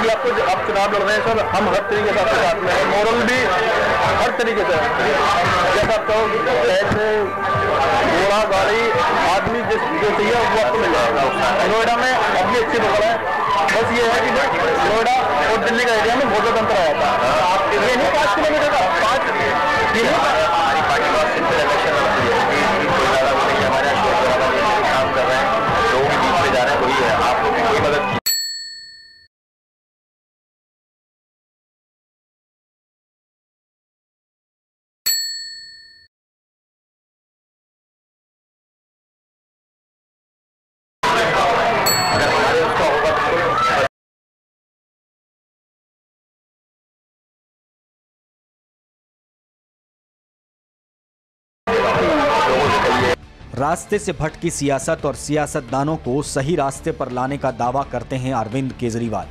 आप आप चुनाव लड़ रहे हैं सर, हम हर तरीके से आपके साथ में हैं, मॉरल भी हर तरीके से। जैसा आप कहो, पैसे, घोड़ा, गाड़ी, आदमी जो चाहिए वो आपको मिल जाएगा। नोएडा में अपनी अच्छी बगल है, बस ये है कि नोएडा और दिल्ली का एरिया में बहुत ज़्यादा अंतर आ जाता है। ये नहीं 5 किलोमीटर का, 5 हमारी पार्टी बहुत सिंपल इलेक्शन होती है, हमारे यहाँ काम कर रहे हैं, लोग बीच में जा रहे हैं, वही है। आप लोग की कोई मदद की रास्ते से भटकी सियासत और सियासतदानों को सही रास्ते पर लाने का दावा करते हैं अरविंद केजरीवाल,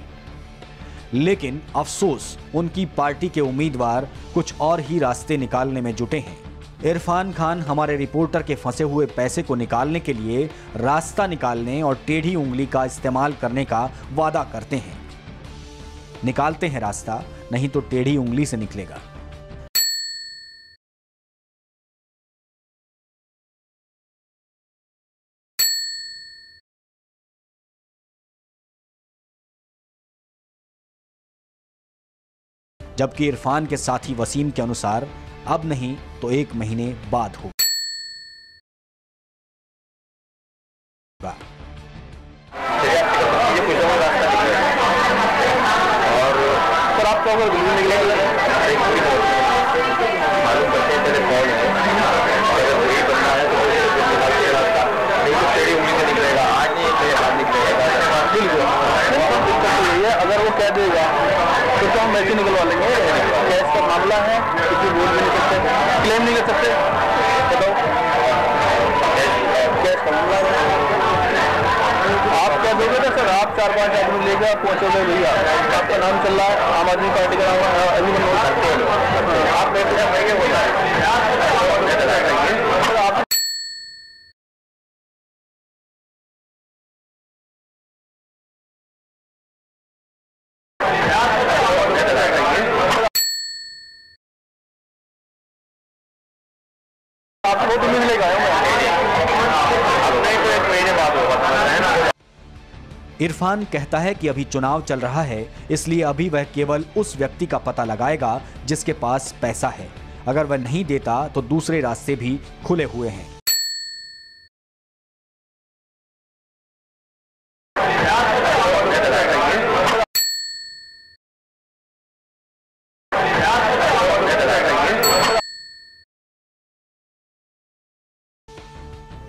लेकिन अफसोस उनकी पार्टी के उम्मीदवार कुछ और ही रास्ते निकालने में जुटे हैं। इरफान खान हमारे रिपोर्टर के फंसे हुए पैसे को निकालने के लिए रास्ता निकालने और टेढ़ी उंगली का इस्तेमाल करने का वादा करते हैं। निकालते हैं रास्ता, नहीं तो टेढ़ी उंगली से निकलेगा। जबकि इरफान के साथी वसीम के अनुसार अब नहीं तो 1 महीने बाद होगा। और सर आप तो अगर मालूम करते हैं तेरे कौन है, और अगर वही बनना है तो नहीं तो तेरी उम्मीद से निकलेगा, आज नहीं तो निकलेगा। बिल्कुल यही है, अगर वो कह देगा तो हम वैसे निकलवा लेंगे। कैश का मामला है, किसी बोल भी नहीं सकते, क्लेम नहीं कर सकते, बताओ कैश का मामला है। आप क्या दोगे ना सर, आप 4-5 आदमी लेकर पहुंचोगे, भैया आपका नाम चल रहा है, आम आदमी पार्टी का नाम अभी नोट करते हैं, आप पैसे करेंगे बोला आप आपको तो मिलेगा। इरफान कहता है कि अभी चुनाव चल रहा है, इसलिए अभी वह केवल उस व्यक्ति का पता लगाएगा जिसके पास पैसा है। अगर वह नहीं देता तो दूसरे रास्ते भी खुले हुए हैं।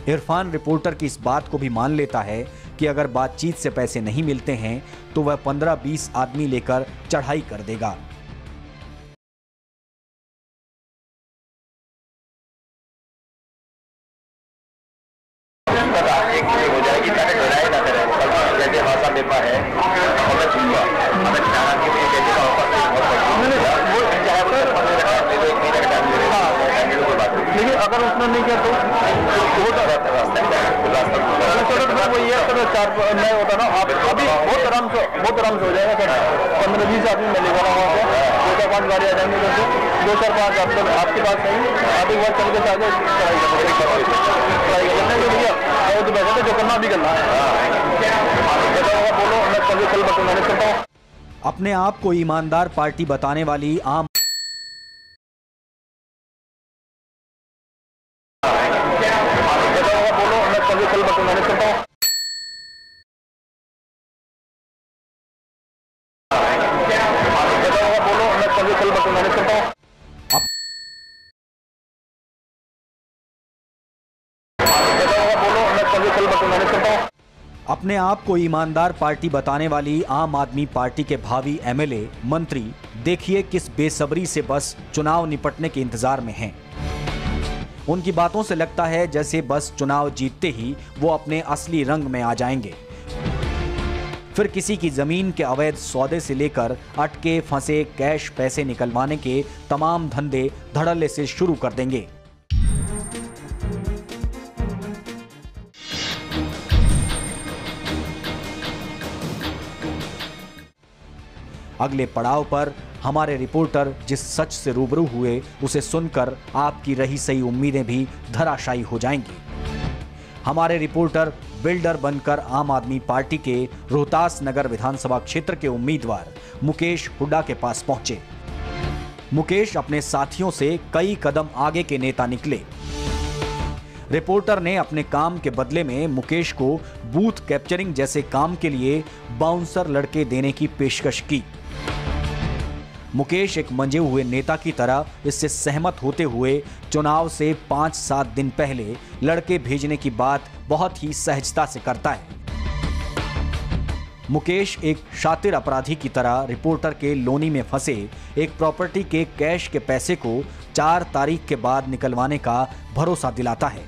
इरफान रिपोर्टर की इस बात को भी मान लेता है कि अगर बातचीत से पैसे नहीं मिलते हैं तो वह 15-20 आदमी लेकर चढ़ाई कर देगा। हो जाएगी ताकि डराए ना करें। जैसे भाषा पेपर है हमें छूंगा हमें खिलाना के लिए जैसे लेकिन अगर उसने नहीं किया तो मैं होता ना आप अभी बहुत आराम से हो जाएगा सर। 15-20 आदमी मिलेगा ना वहाँ से 2-4-5 गाड़ी आ जाएंगे जैसे 2-4-5 आपके पास नहीं आप एक बार चल के आगे ट्राई करते हैं भैया तो बैठे जो करना भी करना है। बोलो मैं कल मैनेज करता हूँ। अपने आप को ईमानदार पार्टी बताने वाली आम बोलो मैं कल मैनेज करता हूँ। बोलो मैं कल मैनेज करता हूँ। अपने आप को ईमानदार पार्टी बताने वाली आम आदमी पार्टी के भावी एमएलए मंत्री देखिए किस बेसब्री से बस चुनाव निपटने के इंतजार में हैं। उनकी बातों से लगता है जैसे बस चुनाव जीतते ही वो अपने असली रंग में आ जाएंगे। फिर किसी की जमीन के अवैध सौदे से लेकर अटके फंसे कैश पैसे निकलवाने के तमाम धंधे धड़ल्ले से शुरू कर देंगे। अगले पड़ाव पर हमारे रिपोर्टर जिस सच से रूबरू हुए उसे सुनकर आपकी रही सही उम्मीदें भी धराशायी हो जाएंगी। हमारे रिपोर्टर बिल्डर बनकर आम आदमी पार्टी के रोहतास नगर विधानसभा क्षेत्र के उम्मीदवार मुकेश हुड्डा के पास पहुंचे। मुकेश अपने साथियों से कई कदम आगे के नेता निकले। रिपोर्टर ने अपने काम के बदले में मुकेश को बूथ कैप्चरिंग जैसे काम के लिए बाउंसर लड़के देने की पेशकश की। मुकेश एक मंजे हुए नेता की तरह इससे सहमत होते हुए चुनाव से 5-7 दिन पहले लड़के भेजने की बात बहुत ही सहजता से करता है। मुकेश एक शातिर अपराधी की तरह रिपोर्टर के लोनी में फंसे एक प्रॉपर्टी के कैश के पैसे को 4 तारीख के बाद निकलवाने का भरोसा दिलाता है।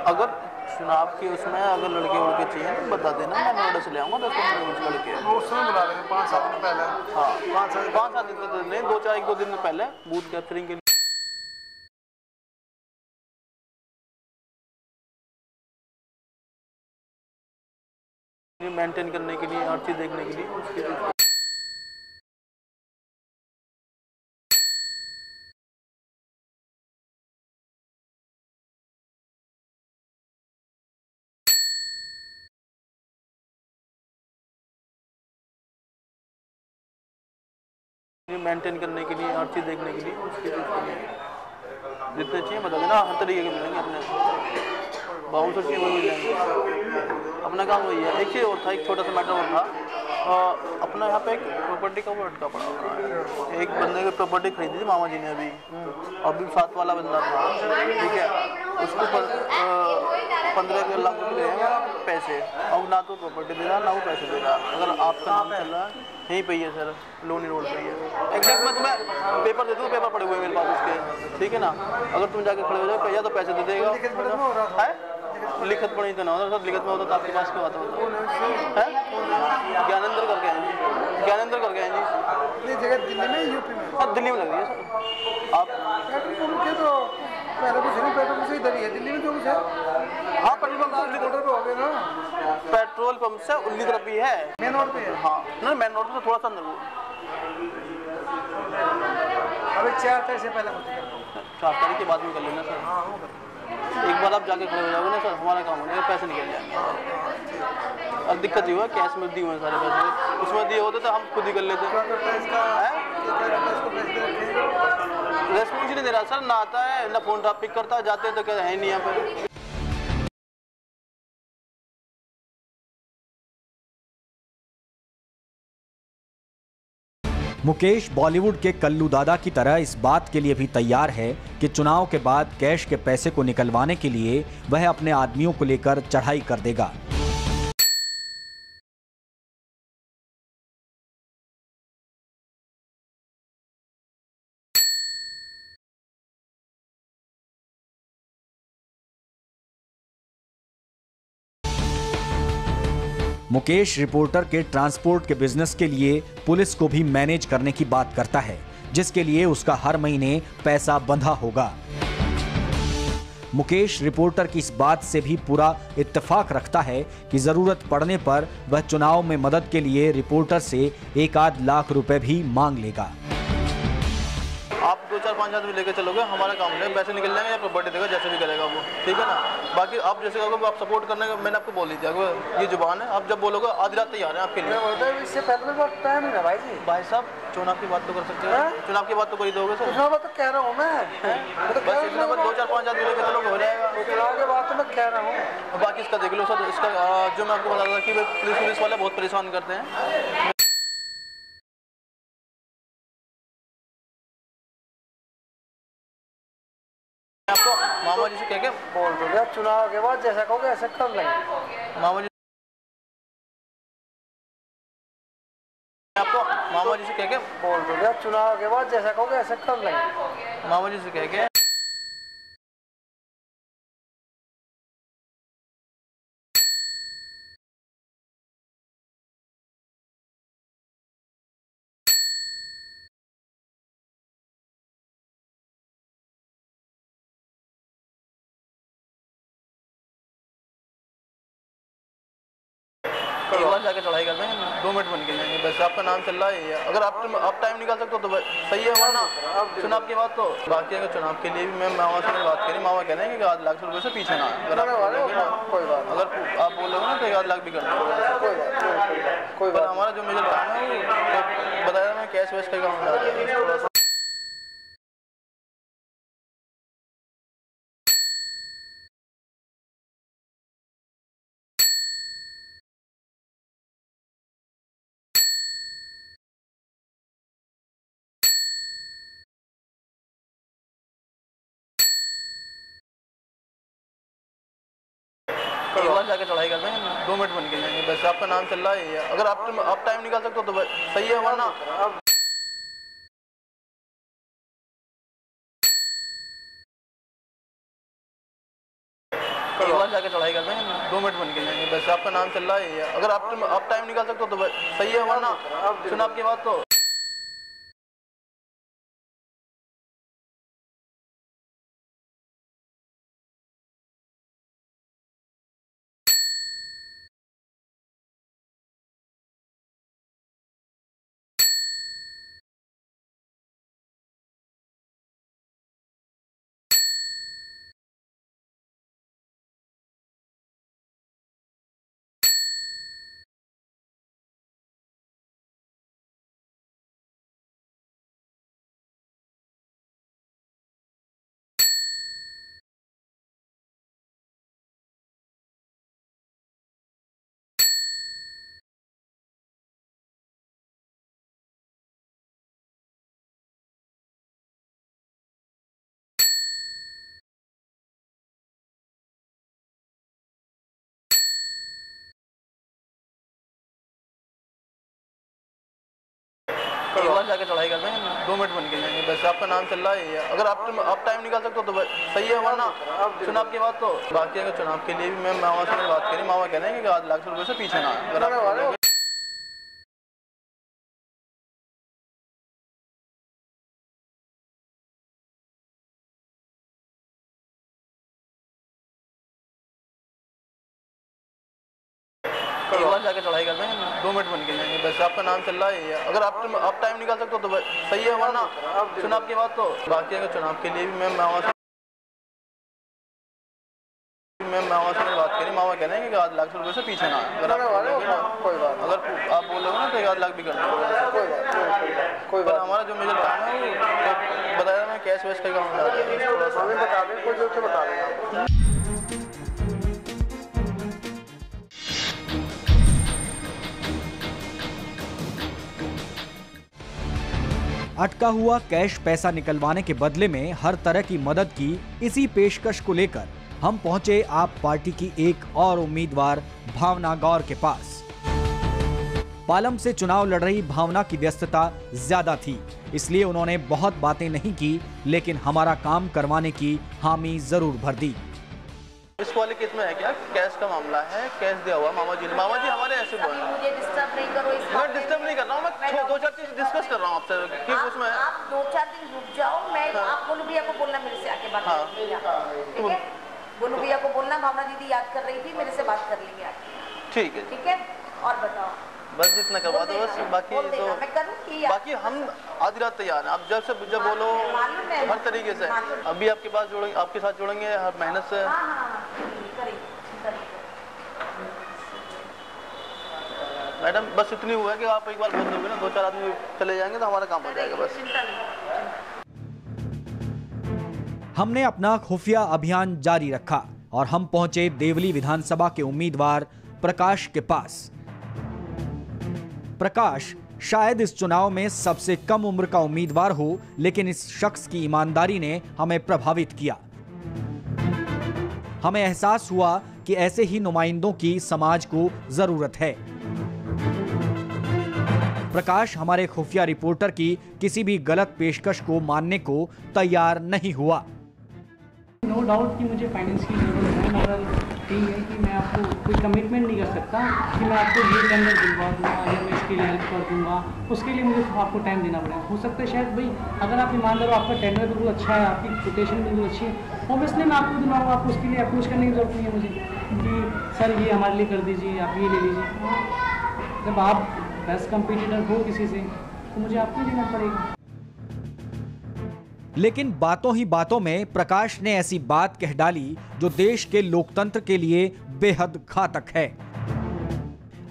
अगर चुनाव के उसमें अगर लड़के वड़के चाहिए तो बता देना, मैं नोएडा से ले आऊँगा 10-15 लड़के। उस समय बुला लेंगे 5-7 दिन पहले। हाँ 5-7 दिन तो नहीं, 2-4-1-2 दिन पहले बूथ कैप्चरिंग के लिए मेंटेन करने के लिए, हर चीज़ देखने के लिए उसके मेंटेन करने के लिए, हर चीज़ देखने के लिए उसके जितने चाहिए बता देना, हर तरीके के मिलेंगे। अपने बाउंसर चाहिए वो मिल जाएंगे। अपना काम वही है। एक चीज़ और था, एक छोटा सा मैटर और था। अपना यहाँ पे एक प्रॉपर्टी का वो अटका पड़ा हुआ है। एक बंदे की प्रॉपर्टी खरीदी थी मामा जी ने अभी साथ वाला बंदा था, ठीक है। उसको 15 लाख रुपये दे पैसे, और ना तो प्रॉपर्टी दे रहा ना वो पैसे दे रहा। अगर आपका नाम चल रहा है यहीं पे ही है सर, लोनी रोड पे ही है। एग्जैक्ट मैं तुम्हें पेपर दे दूँ, पेपर पड़े हुए मेरे पास उसके, ठीक है ना। अगर तुम जाके खड़े हो जाओ या तो पैसे दे देगा है। लिखत पढ़ी तो ना होता सर, लिखत में होता तो आपके पास क्यों आता होता है। ज्ञानेंद्र करके हैं जी, ज्ञानेंद्र करके हैं जी। ये जगह दिल्ली में, यूपी में? हाँ दिल्ली में लग रही है सर। आप पेट्रोल पंप के तो पहले कुछ नहीं, पेट्रोल पंप से इधर ही है दिल्ली में जो कुछ है। हाँ पेट्रोल पंप से बॉर्डर पे हो गए ना, पेट्रोल पंप से उल्ली तरफ ही है, मेन रोड पे है। हाँ नहीं मेन रोड से थोड़ा सा अंदर वो अभी 4 तारीख से पहले 4 तारीख के बाद में कर लेना सर। एक बार आप जाके खड़े हो जाओगे ना सर, हमारा काम हो जाएगा, पैसे निकल जाएंगे। अब दिक्कत ये हुआ कैश में दिए हुए सारे पैसे, उसमें दिए होते तो हम खुद ही कर लेते। रेस्पॉन्स नहीं दे रहा सर, ना आता है ना फोन पिक करता है, जाते हैं तो कहते हैं नहीं यहाँ पे। मुकेश बॉलीवुड के कल्लू दादा की तरह इस बात के लिए भी तैयार है कि चुनाव के बाद कैश के पैसे को निकलवाने के लिए वह अपने आदमियों को लेकर चढ़ाई कर देगा। मुकेश रिपोर्टर के ट्रांसपोर्ट के बिजनेस के लिए पुलिस को भी मैनेज करने की बात करता है, जिसके लिए उसका हर महीने पैसा बंधा होगा। मुकेश रिपोर्टर की इस बात से भी पूरा इत्तेफाक रखता है कि जरूरत पड़ने पर वह चुनाव में मदद के लिए रिपोर्टर से 1-8 लाख रुपए भी मांग लेगा। आप 2-4-5 आदमी लेकर चलोगे, हमारा काम है, पैसे निकल जाएंगे या प्रॉपर्टी देगा, जैसे भी करेगा वो, ठीक है ना। बाकी आप जैसे कहोगे आप सपोर्ट करने का, मैंने आपको बोल दी थी, ये जुबान है, आप जब बोलोगे आधी रात तैयार है आपके लिए। इससे पहले तो टाइम है भाई जी। भाई साहब चुनाव की बात तो कर सकते हैं, चुनाव की बात तो कर ही दोगे सर। चुनाव तो कह रहा हूँ मैं, बस इतना 2-4-5 आदमी लेकर चलोगे हो जाएगा। चुनाव के बाद तो मैं कह रहा हूँ। बाकी इसका देख लो सर, इसका जो मैं आपको बता रहा था कि पुलिस वाले बहुत परेशान करते हैं। आपको मामा जी से कह के बोल दो यार, चुनाव के बाद जैसा कहोगे ऐसा कर लेंगे। मामा जी आपको मामा जी से कह के बोल दो यार, चुनाव के बाद जैसा कहोगे ऐसा कर लेंगे। मामा जी से कह के एक बार जाके चढ़ाई कर देंगे, 2 मिनट बन के जाएंगे। वैसे आपका नाम चल रहा है, अगर आप टाइम निकाल सकते हो तो सही है, वरना चुनाव की बात तो बाकी अगर चुनाव के लिए भी मैं मामा से बात करी, मामा कह रहे हैं कि 1 लाख रुपये से पीछे ना, अगर आप बोलोगे ना, कोई बात, अगर आप बोलोगे ना तो 1 लाख भी कर देंगे। कोई बात। हमारा जो मेजर काम है वो बताया, मैं कैश वैश का काम थोड़ा सा। एक बार जाके चढ़ाई कर देंगे, 2 मिनट बन के जाएंगे। वैसे आपका नाम चल रहा है, अगर आप टाइम निकाल सकते हो तो सही है, वरना एक बार जाके चढ़ाई कर देंगे, 2 मिनट बन के जाएंगे। वैसे आपका नाम चल रहा है, अगर आप टाइम निकाल सकते हो तो सही है, वरना चुनाव की बात तो एक बार जाके चढ़ाई कर देंगे, 2 मिनट बन के जाएंगे। वैसे आपका नाम चल रहा है, अगर आप टाइम निकाल सकते हो तो सही है, वरना चुनाव की बात तो बाकी अगर चुनाव के लिए भी मैं मामा से बात करी, मामा कह रहे हैं कि 1 लाख रुपये से पीछे ना, अगर आप एक बार जाके चढ़ाई कर देंगे, 2 मिनट बन के जाएंगे। वैसे आपका नाम चल रहा है, अगर आप टाइम निकाल सकते हो तो सही है, वरना चुनाव की बात तो बाकी अगर चुनाव के लिए भी मैं मामा से बात करी, मामा कह रहे हैं कि 1 लाख रुपये से पीछे ना, अगर आप बोलोगे ना, कोई बात, अगर आप बोलोगे ना तो 1 लाख भी कर देंगे। कोई बात। हमारा जो मेजर काम है वो बताया, मैं कैश वैश का काम थोड़ा सा बता दें, कोई जो बता दें। अटका हुआ कैश पैसा निकलवाने के बदले में हर तरह की मदद की इसी पेशकश को लेकर हम पहुंचे आप पार्टी की एक और उम्मीदवार भावना गौर के पास। पालम से चुनाव लड़ रही भावना की व्यस्तता ज्यादा थी, इसलिए उन्होंने बहुत बातें नहीं की, लेकिन हमारा काम करवाने की हामी जरूर भर दी। इस वाले केस में है क्या, कैश का मामला है, कैश दिया हुआ मामा जी हमारे ऐसे बोले। मुझे डिस्टर्ब नहीं करो, मैं डिस्टर्ब नहीं कर रहा हूँ, मैं दो चार चीज डिस्कस कर रहा हूँ आपसे कि उसमें आप 2-4 दिन रुक जाओ। मैं आप गोलू भैया को बोलना मेरे से आके बात करेंगे, ठीक है? गोलू भैया को बोलना भावना दीदी याद कर रही थी, मेरे से बात कर लेंगे आके। ठीक है और बताओ बस जितना करवा दो, बस बाकी तो मैं करूँ कि बाकी हम आधी रात तैयार हैं। आप जब बोलो हर तरीके से अभी आपके पास जोड़ेंगे, आपके साथ जोड़ेंगे हर मेहनत से। मैडम बस इतनी हुआ है कि आप एक बार बोल दोगे ना, 2-4 आदमी चले जाएंगे तो हमारा काम हो जाएगा बस। हमने अपना खुफिया अभियान जारी रखा और हम पहुंचे देवली विधानसभा के उम्मीदवार प्रकाश के पास। प्रकाश शायद इस चुनाव में सबसे कम उम्र का उम्मीदवार हो, लेकिन इस शख्स की ईमानदारी ने हमें प्रभावित किया। हमें एहसास हुआ कि ऐसे ही नुमाइंदों की समाज को जरूरत है। प्रकाश हमारे खुफिया रिपोर्टर की किसी भी गलत पेशकश को मानने को तैयार नहीं हुआ। नो डाउट कि मुझे फाइनेंस की जरूरत है, मगर यही है कि मैं आपको कोई कमिटमेंट नहीं कर सकता कि मैं आपको ये टेंडर दिलवा दूँगा या मैं इसके लिए हेल्प कर दूँगा। उसके लिए मुझे आपको टाइम देना पड़ेगा। हो सकता है शायद भाई अगर आप ईमानदार हो, आपका टेंडर बिल्कुल अच्छा है, आपकी कोटेशन बिल्कुल अच्छी है, ऑब्वियसली मैं आपको दिलाऊँगा। आपको उसके लिए अप्रोच करने की जरूरत नहीं है मुझे कि सर ये हमारे लिए कर दीजिए, आप ये ले लीजिए। जब आप बेस्ट कंपटीटर हो किसी से तो मुझे आपको ही देना पड़ेगा। लेकिन बातों ही बातों में प्रकाश ने ऐसी बात कह डाली जो देश के लोकतंत्र के लिए बेहद घातक है।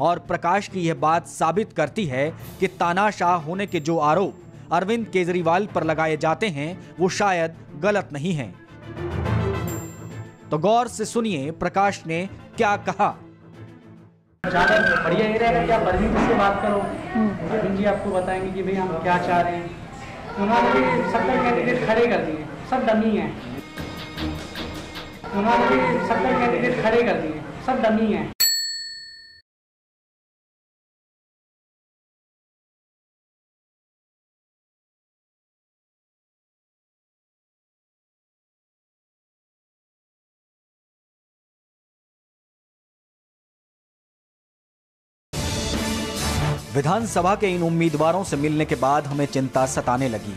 और प्रकाश की यह बात साबित करती है कि तानाशाह होने के जो आरोप अरविंद केजरीवाल पर लगाए जाते हैं वो शायद गलत नहीं हैं। तो गौर से सुनिए प्रकाश ने क्या कहा। ज़्यादा बढ़िया ये रहेगा कि आप अरविंद से बात करो, अरविंद जी आपको बताएंगे कि भाई हम क्या चाह रहे हैं। उन्होंने 70 कैंडिडेट खड़े कर दिए, सब डमी हैं। उन्होंने 70 कैंडिडेट खड़े कर दिए, सब डमी हैं। विधानसभा के इन उम्मीदवारों से मिलने के बाद हमें चिंता सताने लगी।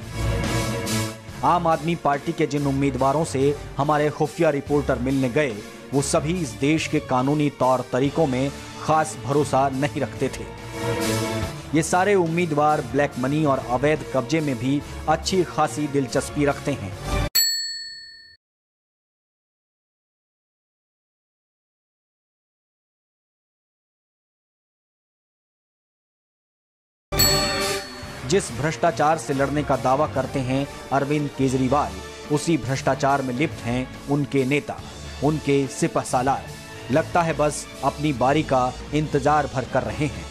आम आदमी पार्टी के जिन उम्मीदवारों से हमारे खुफिया रिपोर्टर मिलने गए वो सभी इस देश के कानूनी तौर तरीकों में खास भरोसा नहीं रखते थे। ये सारे उम्मीदवार ब्लैक मनी और अवैध कब्जे में भी अच्छी खासी दिलचस्पी रखते हैं। जिस भ्रष्टाचार से लड़ने का दावा करते हैं अरविंद केजरीवाल, उसी भ्रष्टाचार में लिप्त हैं उनके नेता, उनके सिपहसालार। लगता है बस अपनी बारी का इंतजार भर कर रहे हैं।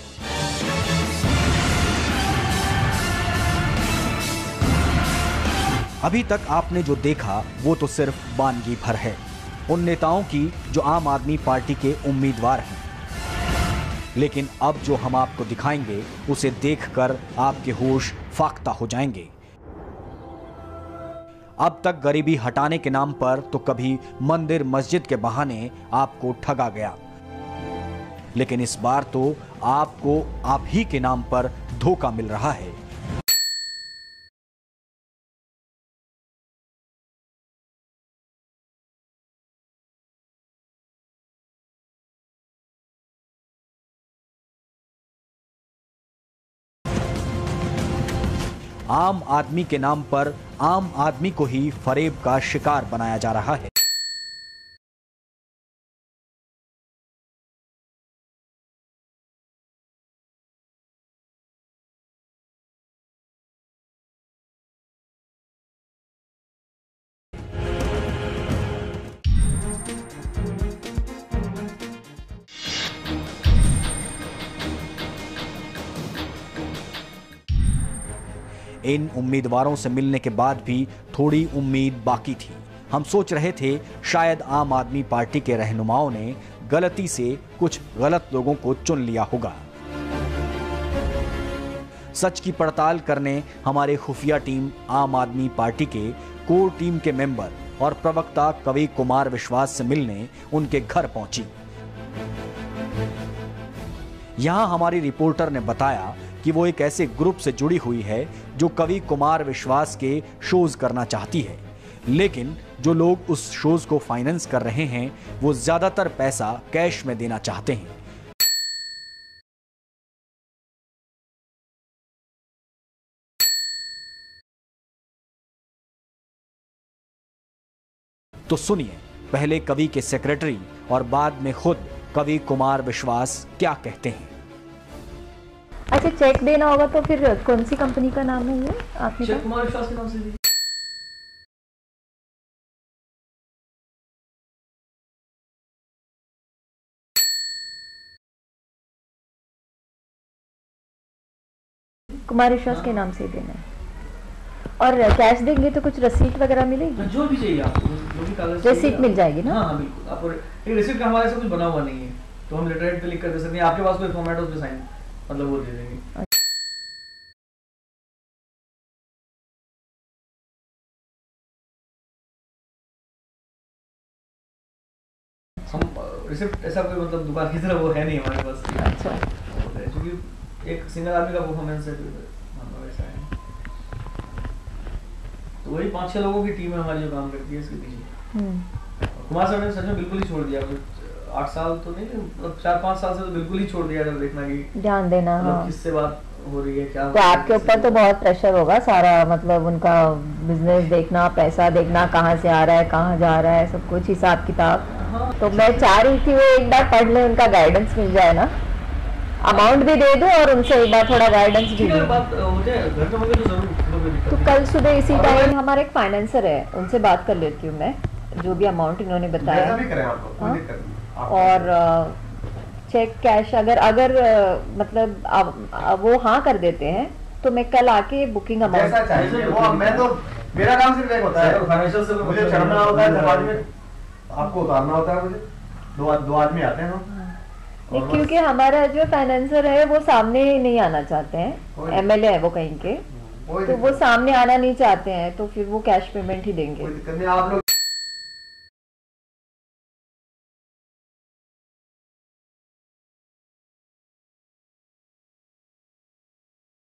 अभी तक आपने जो देखा वो तो सिर्फ वानगी भर है उन नेताओं की जो आम आदमी पार्टी के उम्मीदवार हैं। लेकिन अब जो हम आपको दिखाएंगे उसे देखकर आपके होश फाख्ता हो जाएंगे। अब तक गरीबी हटाने के नाम पर तो कभी मंदिर मस्जिद के बहाने आपको ठगा गया, लेकिन इस बार तो आपको आप ही के नाम पर धोखा मिल रहा है। आम आदमी के नाम पर आम आदमी को ही फरेब का शिकार बनाया जा रहा है। इन उम्मीदवारों से मिलने के बाद भी थोड़ी उम्मीद बाकी थी। हम सोच रहे थे शायद आम आदमी पार्टी के रहनुमाओं ने गलती से कुछ गलत लोगों को चुन लिया होगा। सच की पड़ताल करने हमारे खुफिया टीम आम आदमी पार्टी के कोर टीम के मेंबर और प्रवक्ता कवि कुमार विश्वास से मिलने उनके घर पहुंची। यहां हमारी रिपोर्टर ने बताया कि वो एक ऐसे ग्रुप से जुड़ी हुई है जो कवि कुमार विश्वास के शोज करना चाहती है, लेकिन जो लोग उस शोज को फाइनेंस कर रहे हैं वो ज्यादातर पैसा कैश में देना चाहते हैं। तो सुनिए पहले कवि के सेक्रेटरी और बाद में खुद कवि कुमार विश्वास क्या कहते हैं। अच्छा, चेक देना होगा तो फिर कौन सी कंपनी का नाम है ये आपने? चेक कुमार विश्वास के नाम से दीजिए। कुमार विश्वास के नाम से ही देना है। और कैश देंगे तो कुछ रसीद वगैरह मिलेगी? जो भी चाहिए आपको, जो भी कागज रसीद मिल जाएगी ना? हाँ बिल्कुल। आपको एक रसीद का हमारे से कुछ बना हुआ नहीं है, तो हम लेटर पे लिख कर दे सकते हैं। आपके पास कोई फॉर्मेट है उस पे साइन मतलब वो दे देंगे। हम रिसिप्ट ऐसा कोई मतलब दुकान की तरह वो है नहीं हमारे पास। अच्छा, क्योंकि एक सिंगल आदमी का परफॉर्मेंस है, वैसा है। तो वही 5-6 लोगों की टीम है हमारी जो काम करती है इसके पीछे। कुमार साहब ने सच में बिल्कुल ही छोड़ दिया, 8 साल तो नहीं, मतलब 4-5 साल से तो बिल्कुल ही छोड़ दिया जब देखना कि ध्यान देना। हाँ, किससे बात हो रही है, क्या तो आपके ऊपर तो बहुत प्रेशर होगा सारा, मतलब उनका बिजनेस देखना, पैसा देखना, कहाँ से आ रहा है, कहाँ जा रहा है, सब कुछ हिसाब किताब। हाँ, तो मैं चाह रही थी वो एक बार पढ़ ले, उनका गाइडेंस मिल जाए ना, अमाउंट भी दे दो और उनसे एक बार थोड़ा गाइडेंस भी दो। तो कल सुबह इसी टाइम हमारा एक फाइनेंसर है, उनसे बात कर लेती हूँ मैं, जो भी अमाउंट इन्होंने बताया। हाँ? और चेक कैश अगर मतलब वो हाँ कर देते हैं तो मैं कल आके बुकिंग अमाउंट मैं तो मेरा काम सिर्फ एक होता है, फाइनेंशियल से मुझे चढ़ना होता है दरवाजे में, आपको उतारना होता है। मुझे दो आदमी आते हैं हम। क्योंकि हमारा जो फाइनेंसर है वो सामने नहीं आना चाहते हैं, एमएलए है वो कहीं के, तो वो सामने आना नहीं चाहते हैं, तो फिर वो कैश पेमेंट ही देंगे। आप लोग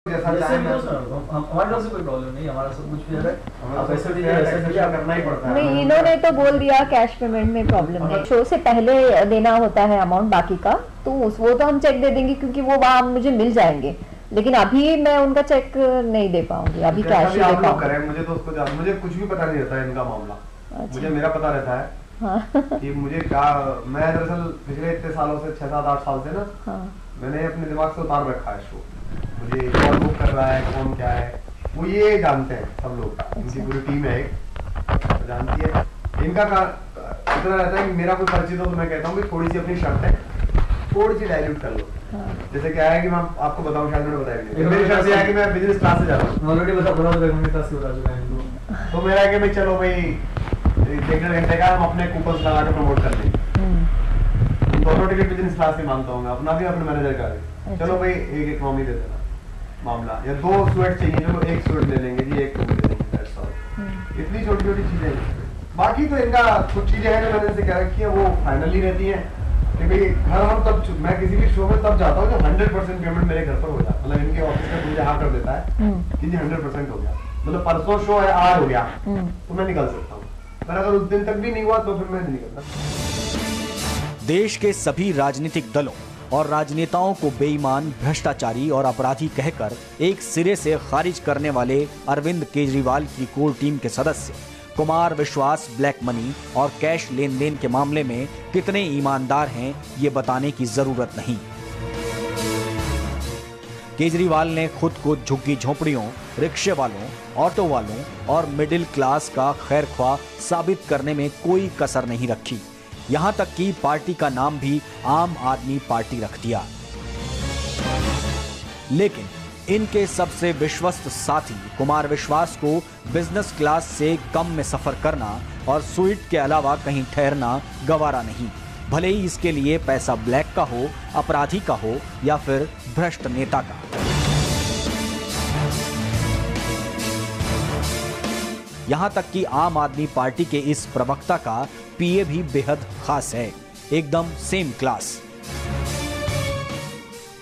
हमारे तरफ से कोई प्रॉब्लम नहीं, हमारा सब कुछ करना ही पड़ता है। नहीं, इन्होंने तो बोल दिया कैश पेमेंट में प्रॉब्लम नहीं, शो से पहले देना होता है अमाउंट बाकी का, तो वो तो हम चेक दे देंगे क्योंकि वो वहाँ मुझे मिल जाएंगे, लेकिन अभी मैं उनका चेक नहीं दे पाऊंगी, अभी कैश ही दे पाऊंगी। मुझे तो उसको मुझे कुछ भी पता नहीं रहता इनका मामला। मुझे मेरा पता रहता है कि मुझे क्या, मैं दरअसल पिछले इतने सालों से 6-7-8 साल से ना मैंने अपने दिमाग से उतार रखा है शो। मुझे कौन बुक कर रहा है, कौन क्या है, वो ये जानते हैं सब लोग। इनकी पूरी टीम है एक जानती है। इनका इतना रहता है कि मेरा कोई परिचित हो तो मैं कहता हूँ कि थोड़ी सी अपनी शर्त है, थोड़ी सी डाइल्यूट कर लो। जैसे क्या है कि मैं आपको बताऊँ, शायद मैंने बताया, मेरी शर्त है कि मैं बिजनेस क्लास से जा रहा हूँ ऑलरेडी, तो मेरा है कि भाई चलो भाई 1-1.5 घंटे का हम अपने कूपन लगा के प्रमोट कर देंगे। दोनों टिकट बिजनेस क्लास से मानता हूँ, अपना भी अपने मैनेजर का भी। चलो भाई एक इकोनॉमी दे देना मामला, या 2 स्वेट चाहिए, चलो 1 स्वेट ले लेंगे जी, 1 टोपी दे देंगे। इतनी छोटी छोटी चीजें। बाकी तो इनका कुछ चीजें हैं जो मैंने इनसे कह रखी है, वो फाइनली रहती है कि भाई हर हम तब, मैं किसी भी शो में तब जाता हूँ जब 100% पेमेंट मेरे घर पर हो जाए। मतलब इनके ऑफिस में मुझे हाँ कर देता है कि जी 100% हो गया, मतलब परसों शो है, आज हो गया तो मैं निकल सकता हूँ, पर अगर उस दिन तक भी नहीं हुआ तो फिर मैं नहीं निकलता। देश के सभी राजनीतिक दलों और राजनेताओं को बेईमान, भ्रष्टाचारी और अपराधी कहकर एक सिरे से खारिज करने वाले अरविंद केजरीवाल की कोर टीम के सदस्य कुमार विश्वास ब्लैक मनी और कैश लेन देन के मामले में कितने ईमानदार हैं ये बताने की जरूरत नहीं। केजरीवाल ने खुद को झुग्गी झोंपड़ियों, रिक्शे वालों, ऑटो वालों और मिडिल क्लास का खैरख्वाह साबित करने में कोई कसर नहीं रखी। यहां तक कि पार्टी का नाम भी आम आदमी पार्टी रख दिया। लेकिन इनके सबसे विश्वस्त साथी कुमार विश्वास को बिजनेस क्लास से कम में सफर करना और स्वीट के अलावा कहीं ठहरना गवारा नहीं, भले ही इसके लिए पैसा ब्लैक का हो, अपराधी का हो या फिर भ्रष्ट नेता का। यहां तक कि आम आदमी पार्टी के इस प्रवक्ता का पीए भी बेहद खास है, एकदम सेम क्लास।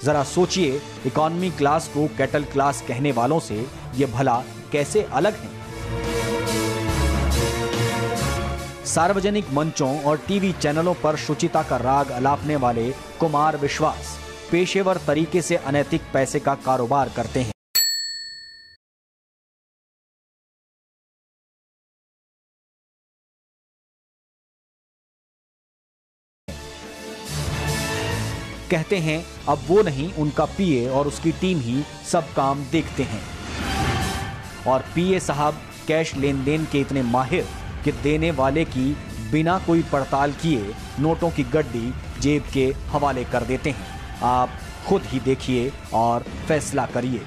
जरा सोचिए, इकोनॉमी क्लास को कैटल क्लास कहने वालों से ये भला कैसे अलग हैं? सार्वजनिक मंचों और टीवी चैनलों पर शुचिता का राग अलापने वाले कुमार विश्वास पेशेवर तरीके से अनैतिक पैसे का कारोबार करते हैं। कहते हैं अब वो नहीं, उनका पीए और उसकी टीम ही सब काम देखते हैं। और पीए साहब कैश लेन देन के इतने माहिर कि देने वाले की बिना कोई पड़ताल किए नोटों की गड्डी जेब के हवाले कर देते हैं। आप खुद ही देखिए और फैसला करिए।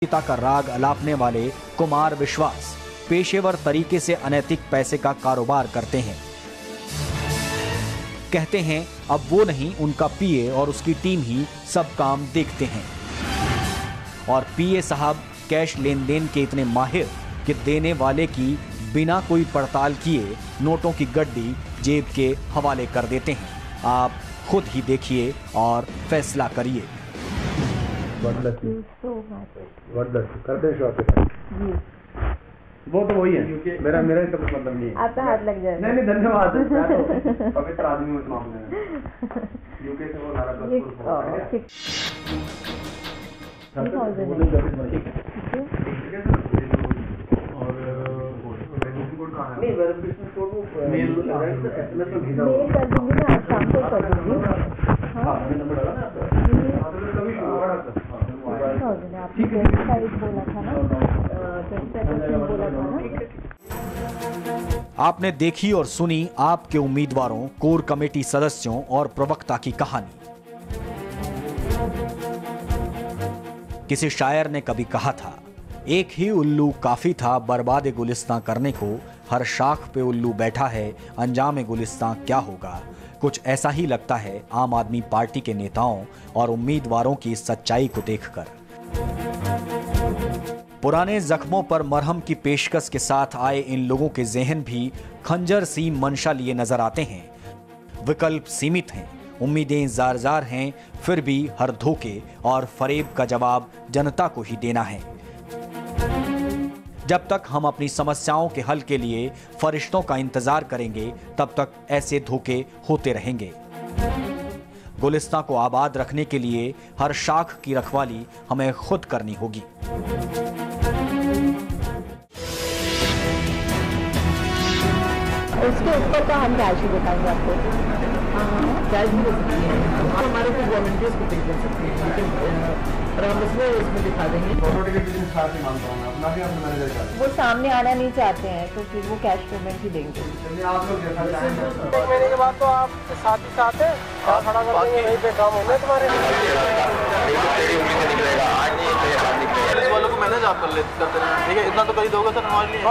का राग अलापने वाले कुमार विश्वास पेशेवर तरीके से अनैतिक पैसे का कारोबार करते हैं। कहते हैं अब वो नहीं, उनका पीए और उसकी टीम ही सब काम देखते हैं। और पीए साहब कैश लेन देन के इतने माहिर कि देने वाले की बिना कोई पड़ताल किए नोटों की गड्डी जेब के हवाले कर देते हैं। आप खुद ही देखिए और फैसला करिए। करते हैं शॉप जी। वो तो वही है, मेरा इसका कुछ मतलब नहीं है। आपका हाथ लग जाए। नहीं धन्यवाद। पवित्र आदमी उस मामले में यूके से वो सारा नहीं वेरिफिकेशन कोड वो मेल एसएमएस में भेजा हुआ है। कर दूंगी मैं, आज शाम को कर दूंगी। हां नंबर डाला ना आपका, कभी शुरू आपने वेबसाइट बोला था ना, बोला था ना। आपने देखी और सुनी आपके उम्मीदवारों, कोर कमेटी सदस्यों और प्रवक्ता की कहानी। किसी शायर ने कभी कहा था, एक ही उल्लू काफी था बर्बाद गुलिस्तां करने को, हर शाख पे उल्लू बैठा है, अंजाम गुलिस्तां क्या होगा। कुछ ऐसा ही लगता है आम आदमी पार्टी के नेताओं और उम्मीदवारों की सच्चाई को देखकर। पुराने जख्मों पर मरहम की पेशकश के साथ आए इन लोगों के ज़हन भी खंजर सी मंशा लिए नजर आते हैं। विकल्प सीमित हैं उम्मीदें जार हैं, फिर भी हर धोखे और फरेब का जवाब जनता को ही देना है। जब तक हम अपनी समस्याओं के हल के लिए फरिश्तों का इंतजार करेंगे, तब तक ऐसे धोखे होते रहेंगे। गुलिस्तां को आबाद रखने के लिए हर शाख की रखवाली हमें खुद करनी होगी। उसके ऊपर का हम कैश ही बताएंगे आपको। कैश भी दे सकती हैं, हमारे को वॉलंटियर्स को पे कर सकते हैं, लेकिन और हम इसमें दिखा देंगे। दोनों टिकट बिजनेस क्लास ही मानता हूँ मैं, अपना भी अपने मैनेजर का। वो सामने आना नहीं चाहते हैं तो फिर वो कैश पेमेंट ही देंगे। चलिए आप लोग जैसा चाहें। 1 महीने के बाद तो आप साथ ही साथ है और खड़ा कर देंगे, वहीं पे काम होंगे तुम्हारे। पुलिस वालों को मैनेज आप कर लेते करते हैं, ठीक है, इतना तो कर ही दोगे सर हमारे लिए।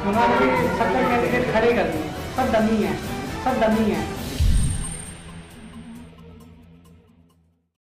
उन्होंने 70 कैंडिडेट खड़े कर दिए, सब डमी है, सब डमी है।